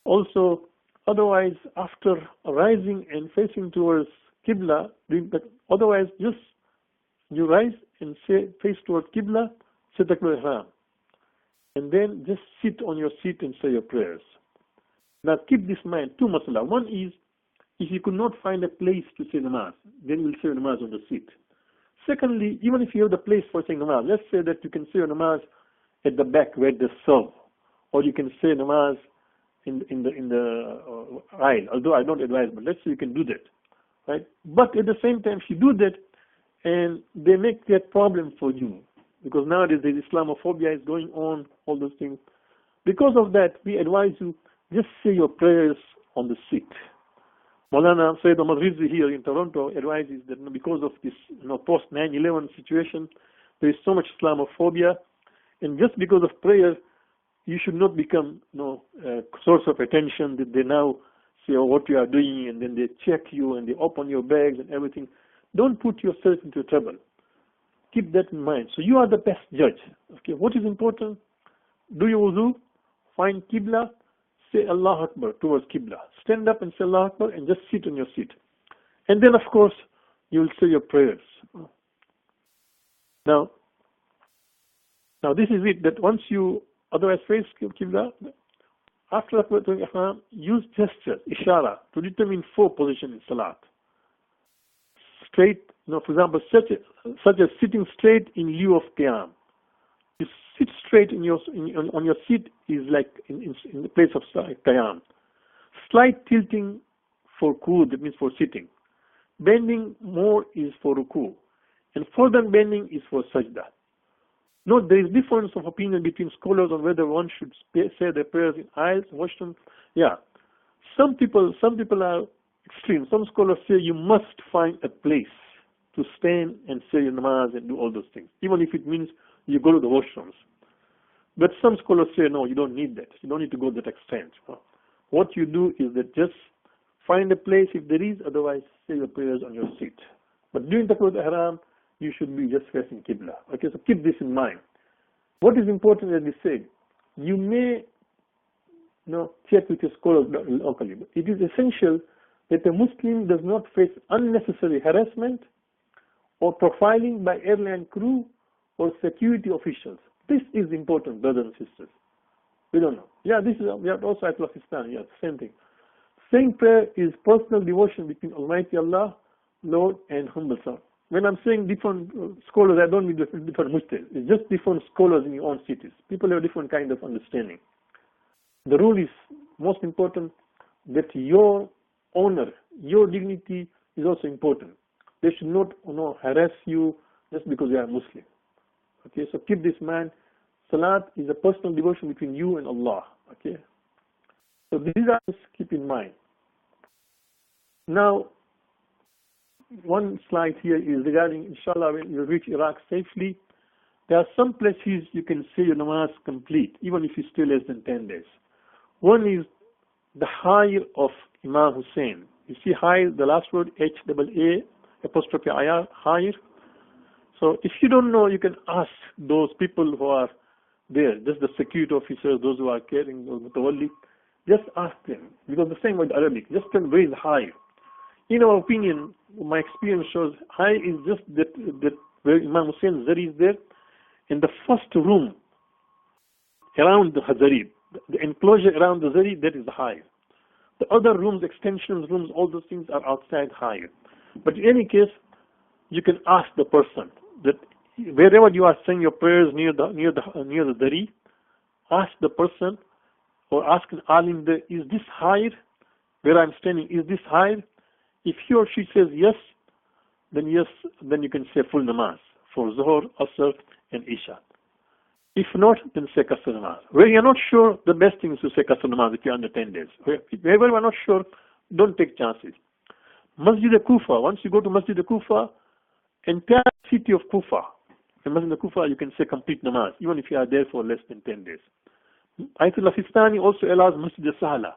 Also, otherwise, after rising and facing towards Qibla, otherwise just you rise and face towards Qibla, say Takbir Ihram, and then just sit on your seat and say your prayers. Now keep this in mind, two masala. One is, if you could not find a place to say namaz, then you will say namaz on the seat. Secondly, even if you have the place for saying namaz, let's say that you can say your namaz at the back where they serve, or you can say namaz in the aisle, although I don't advise, but let's say you can do that, right? But at the same time, if you do that, and they make that problem for you, because nowadays the Islamophobia is going on, all those things. Because of that, we advise you, just say your prayers on the seat. Maulana Sayyid Ahmad Rizvi here in Toronto advises that because of this post 9/11 situation, there is so much Islamophobia, and just because of prayer, you should not become source of attention that they now say what you are doing, and then they check you and they open your bags and everything. Don't put yourself into trouble. Keep that in mind. So you are the best judge. Okay, what is important? Do your wudu, find Qibla, say Allah Akbar towards Qibla. Stand up and say Allah Akbar and just sit on your seat. And then, of course, you will say your prayers. Now this is it, that once you otherwise face Qibla, after Akbar, use gestures, ishara, to determine 4 positions in Salat. Straight, for example, such as sitting straight in lieu of Qiyam. You sit straight on your seat is like in the place of Qiyam. Slight tilting for Ruku, that means for sitting. Bending more is for Ruku. And further bending is for Sajda. Note, there is difference of opinion between scholars on whether one should say their prayers in aisles, washrooms. Yeah. Some people are extreme. Some scholars say you must find a place to stand and say your namaz and do all those things, even if it means you go to the washrooms. But some scholars say, no, you don't need that. You don't need to go to that extent. What you do is that just find a place if there is, otherwise say your prayers on your seat. But during Takbiratul Ihram, you should be just facing Qibla. Okay, so keep this in mind. What is important, as we said, you may check with your scholars locally, but it is essential that a Muslim does not face unnecessary harassment or profiling by airline crew or security officials. This is important, brothers and sisters. We don't know. Yeah, we have also at Pakistan. Yeah, same thing. Saying prayer is personal devotion between Almighty Allah, Lord, and humble servant. When I'm saying different scholars, I don't mean different mujtahid. It's just different scholars in your own cities. People have a different kind of understanding. The rule is most important that your honor, your dignity is also important. They should not harass you just because you are Muslim. Okay, so keep this in mind. Salat is a personal devotion between you and Allah. Okay, so these are just keep in mind. Now, one slide here is regarding, inshallah, when you reach Iraq safely, there are some places you can say your namaz complete, even if you stay less than 10 days. One is the higher of Imam Hussein. You see higher, the last word, H-A-A', higher. So if you don't know, you can ask those people who are there, just the security officers, those who are caring, those mutawalli, just ask them, because the same with Arabic, just can raise higher. In our opinion, my experience shows high is just that where Imam Hussein's Zari is there, in the first room around the Hazari, the enclosure around the Zari, that is the high. The other rooms, extensions rooms, all those things are outside higher. But in any case, you can ask the person that wherever you are saying your prayers near the Zari, ask the person or ask an alim there, is this higher? Where I'm standing, is this higher? If he or she says yes, then you can say full namaz for Zuhr, Asr, and Isha. If not, then say Qasr namaz. Where you're not sure, the best thing is to say Qasr namaz if you're under 10 days. Wherever you're not sure, don't take chances. Masjid al-Kufa, once you go to Masjid al-Kufa, entire city of Kufa, in Masjid al-Kufa you can say complete namaz, even if you are there for less than 10 days. Ayatollah Sistani also allows Masjid al-Sahla.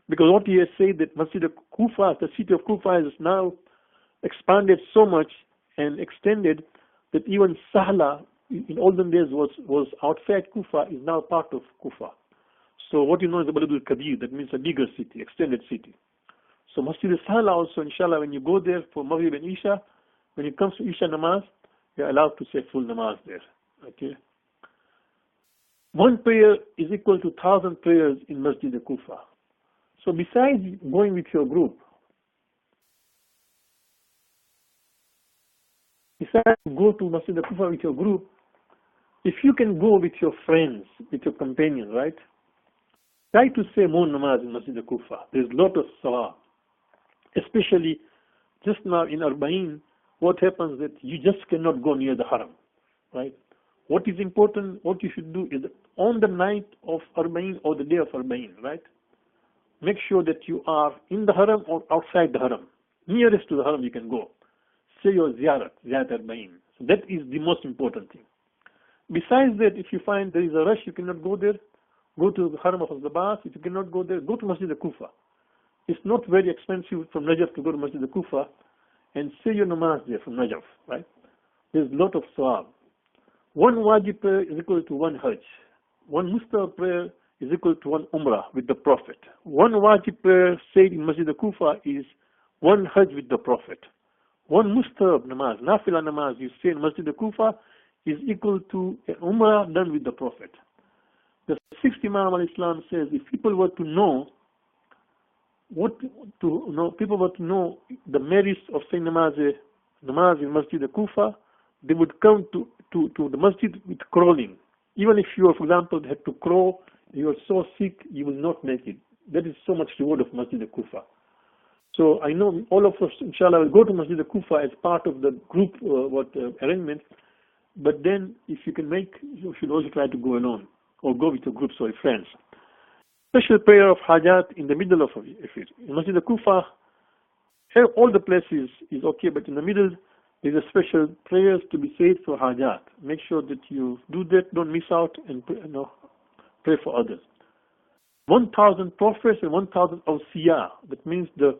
Because what he has said that Masjid of Kufa, the city of Kufa, is now expanded so much and extended that even Sahla in olden days was outside Kufa, is now part of Kufa. So what you know is the Baladul Kabir, that means a bigger city, extended city. So Masjid al-Sahla also, inshallah, when you go there for Maghrib and Isha, when it comes to Isha namaz, you're allowed to say full namaz there. Okay. One prayer is equal to 1,000 prayers in Masjid al-Kufa. So besides going with your group, besides go to Masjid al-Kufa with your group, if you can go with your friends, with your companions, right? Try to say more namaz in Masjid al-Kufa. There's a lot of salah. Especially just now in Arba'in, what happens that you just cannot go near the haram, right? What is important, what you should do is that on the night of Arba'in or the day of Arba'in, right? Make sure that you are in the haram or outside the haram. Nearest to the haram you can go. Say your ziyarat Arba'in. So that is the most important thing. Besides that, if you find there is a rush, you cannot go there, go to the haram of Abbas. If you cannot go there, go to Masjid al-Kufa. It's not very expensive from Najaf to go to Masjid al-Kufa and say your namaz there from Najaf, right? There's a lot of sawab. One wajib prayer is equal to one hajj. One mustahab prayer is equal to one umrah with the Prophet. One wajib prayer said in Masjid al-Kufa is one hajj with the Prophet. One mustahab namaz, nafila namaz, you say in Masjid al-Kufa is equal to an umrah done with the Prophet. The sixth Imam al-Islam says if people were to know people were to know the merits of saying namaz in Masjid al-Kufa, they would come to the masjid with crawling. Even if you, for example, had to crawl, you are so sick, you will not make it. That is so much reward of Masjid al-Kufa. So I know all of us, inshallah, will go to Masjid al-Kufa as part of the group arrangement. But then, if you can make, you should also try to go alone or go with your groups or friends. Special prayer of hajat in the middle of it. In Masjid al-Kufa, all the places is okay, but in the middle, there's a special prayers to be said for hajat. Make sure that you do that, don't miss out, and pray for others. 1,000 prophets and 1,000 awsiya. That means the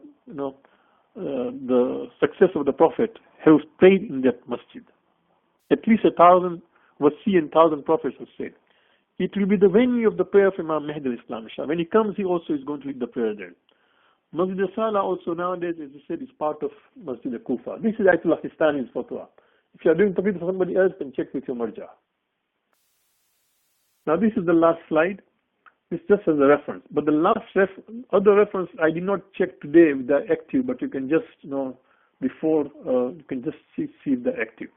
success of the Prophet have prayed in that masjid. At least 1,000 wasi and 1,000 prophets have said. It will be the venue of the prayer of Imam Mahdi al-Islam. When he comes, he also is going to lead the prayer there. Masjid al-Sala also nowadays, as I said, is part of Masjid al-Kufa. This is Ayatollah Sistani's fatwa. If you are doing taqlid for somebody else, then check with your marja. Now this is the last slide. This just as a reference. But the last other reference I did not check today if they're active, but you can just, before, you can just see if they're active.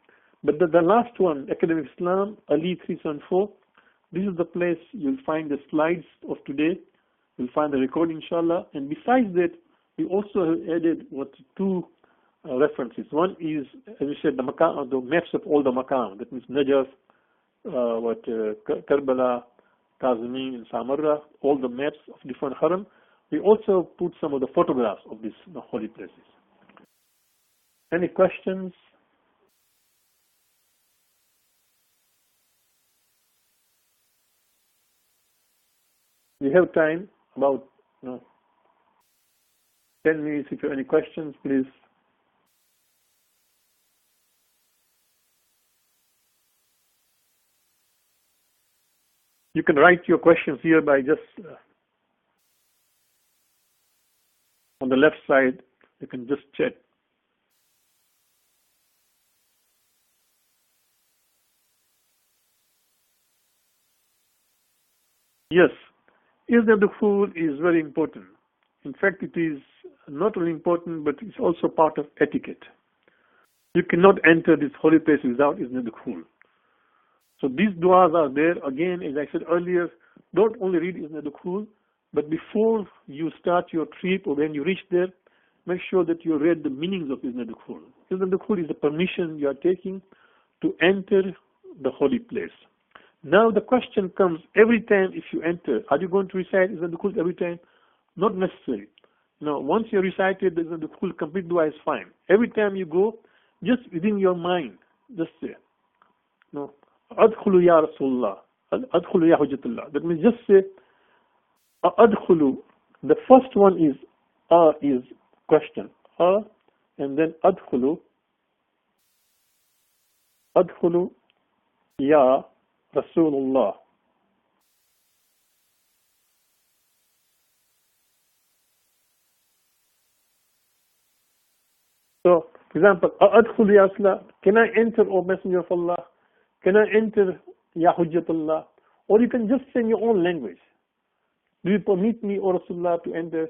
But the last one, Academy of Islam, Ali 374, this is the place you'll find the slides of today. You'll find the recording, inshallah. And besides that, we also have added two references. One is, as we said, the maps of all the maqam. That means Najaf, Karbala, Kassamali, and Samarra, all the maps of different haram. We also put some of the photographs of these holy places. Any questions? We have time, about 10 minutes. If you have any questions, please. You can write your questions here by just on the left side. You can just chat. Yes. Isnad al-Dukhul is very important. In fact, it is not only important, but it's also part of etiquette. You cannot enter this holy place without Isnad al-Dukhul. So these du'as are there. Again, as I said earlier, don't only read Isnad al-Dukhul, but before you start your trip or when you reach there, make sure that you read the meanings of Isnad al-Dukhul. Isnad al-Dukhul is the permission you are taking to enter the holy place. Now the question comes, every time if you enter, are you going to recite Isnad al-Dukhul every time? Not necessary. Once you recited the Isnad al-Dukhul, complete dua is fine. Every time you go, just within your mind, just say, Adkhulu ya Rasulullah, Adkhulu ya Hujjatullah. That means just say, Adkhulu, The first one is question. And then adkhulu ya Rasulullah. So, for example, adkhulu ya Rasulullah, can I enter, O Messenger of Allah? Can I enter, ya Hujjatullah? Or you can just say in your own language. Do you permit me, O Rasulullah, to enter?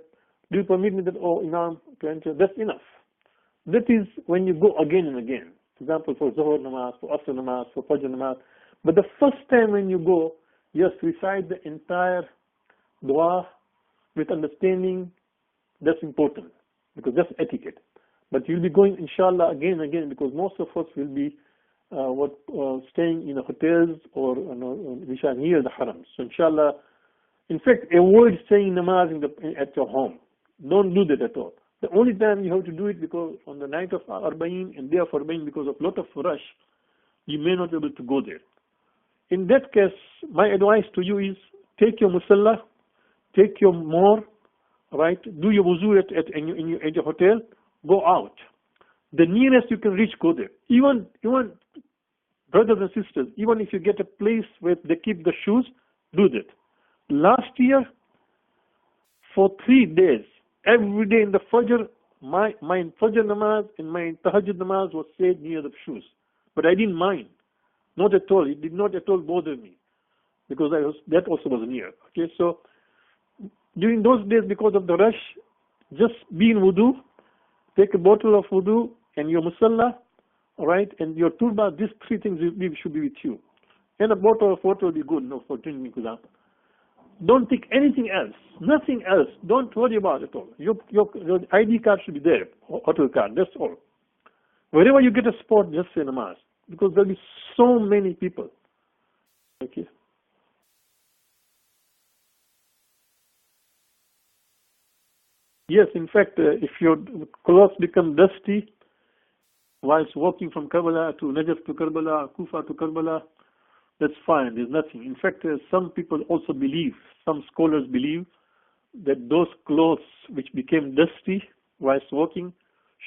Do you permit me, that, O Imam, to enter? That's enough. That is when you go again and again. For example, for Zuhur namaz, for Asr namaz, for Fajr namaz. But the first time when you go, just recite the entire dua with understanding. That's important, because that's etiquette. But you'll be going, inshallah, again and again, because most of us will be staying in hotels or which are near the haram. So inshallah, in fact, avoid staying namaz at your home. Don't do that at all. The only time you have to do it, because on the night of Arba'in and day of Arba'in, because of lot of rush, you may not be able to go there. In that case, my advice to you is, take your musalla, take your more, right? Do your wuzu at your hotel, go out. The nearest you can reach, go there. Even brothers and sisters, even if you get a place where they keep the shoes, do that. Last year, for 3 days, every day in the Fajr, my Fajr namaz and my Tahajjud namaz was said near the shoes. But I didn't mind. Not at all. It did not at all bother me, because that also was near. Okay, so during those days, because of the rush, just be in wudu, take a bottle of wudu and your musalla, all right, and your turba. These 3 things should be with you. And a bottle of water will be good, for drinking, for example. Don't take anything else, nothing else. Don't worry about it all. Your ID card should be there, hotel card, that's all. Wherever you get a spot, just say namaz, because there will be so many people. Okay. Yes, in fact, if your clothes become dusty whilst walking from Karbala to Najaf to Karbala, Kufa to Karbala, that's fine, there's nothing. In fact, some people also believe, some scholars believe, that those clothes which became dusty whilst walking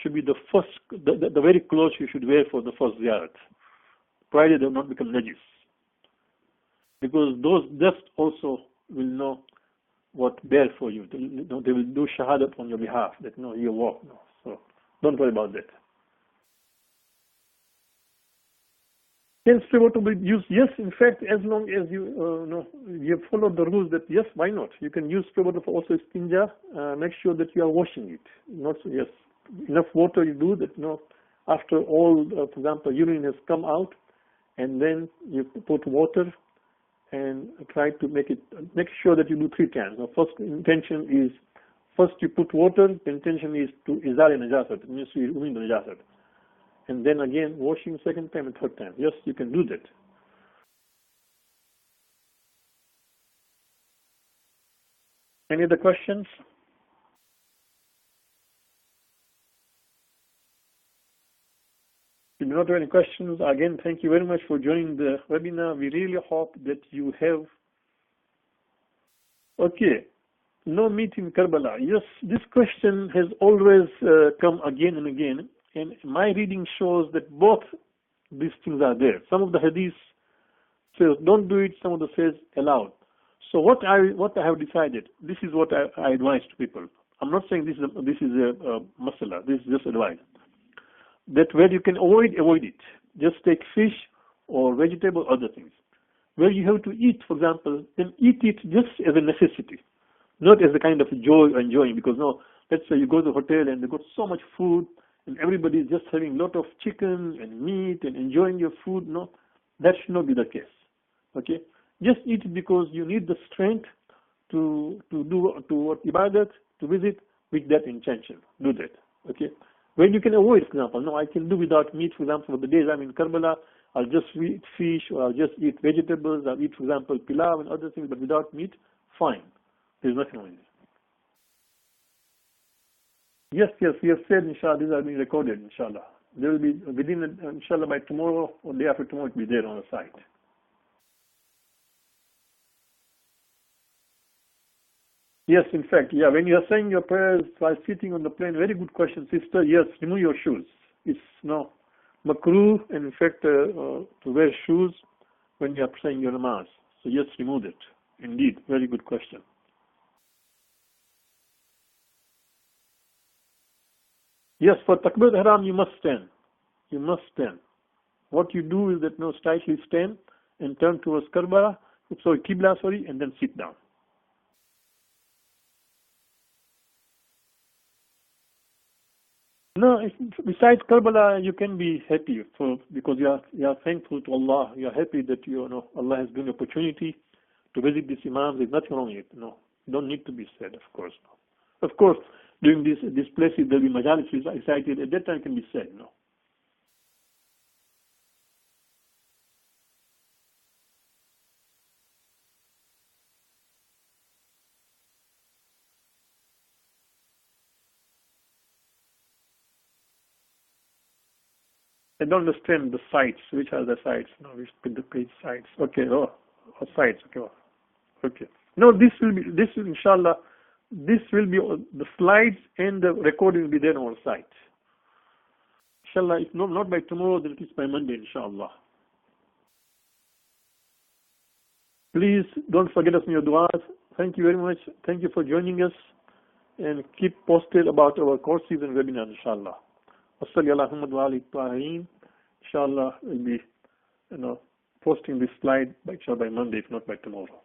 should be the very clothes you should wear for the first ziyarat, provided they have not become najis. Because those dust also will know what bear for you. They will do shahadat on your behalf, that you walk. So don't worry about that. Can spray water be used? Yes, in fact, as long as you have followed the rules, that yes, why not? You can use spray water for also istinja. Make sure that you are washing it. Not so, yes, enough water you do that. After all, for example, urine has come out, and then you put water and try to make sure that you do 3 times. First intention is, first you put water. The intention is to izal najasat. It means you remove the najasat. And then again, washing 2nd time and 3rd time. Yes, you can do that. Any other questions? If you do not have any questions, again, thank you very much for joining the webinar. We really hope that you have. Okay, no meat in Karbala. Yes, this question has always come again and again. And my reading shows that both these things are there. Some of the hadith says don't do it, some of the says allowed. So what I have decided, this is what I advise to people. I'm not saying this is a masala, this is just advice. That where you can avoid it. Just take fish or vegetable, other things. Where you have to eat, for example, then eat it just as a necessity, not as a kind of joy or enjoying. Because let's say you go to the hotel and they've got so much food, and everybody is just having a lot of chicken and meat and enjoying your food. No, that should not be the case. Okay, just eat it because you need the strength to do ibadat, to visit with that intention. Do that. Okay, when you can avoid, for example, I can do without meat. For example, for the days I'm in Karbala, I'll just eat fish, or I'll just eat vegetables. I'll eat, for example, pilau and other things, but without meat, fine. There's nothing wrong with it. Yes, we have said, inshallah, these are being recorded, inshallah. They will be within, inshallah, by tomorrow or day after tomorrow, it will be there on the site. Yes, in fact, yeah, when you are saying your prayers while sitting on the plane, very good question, sister. Yes, remove your shoes. It's no makruh, and in fact, to wear shoes when you are saying your namaz. So yes, remove it. Indeed, very good question. Yes, for takbir haram you must stand. You must stand. What you do is that no, slightly stand and turn towards Qibla, sorry, and then sit down. No, besides Karbala, you can be happy for because you are thankful to Allah. You are happy that you know Allah has given you opportunity to visit this Imam. There's nothing wrong with it. No, you don't need to be sad, of course. No. Of course, during these places there'll be majalis recited. At that time, can be said. No. I don't understand the sites. Which are the sites? No, which the page sites? Okay, sites. Okay, okay. No, this will inshallah. This will be the slides and the recording will be there on our site. Inshallah, if not by tomorrow, then at least by Monday, inshallah. Please don't forget us in your du'as. Thank you very much. Thank you for joining us and keep posted about our courses and webinars, inshallah. Inshallah, we'll be posting this slide by Monday, if not by tomorrow.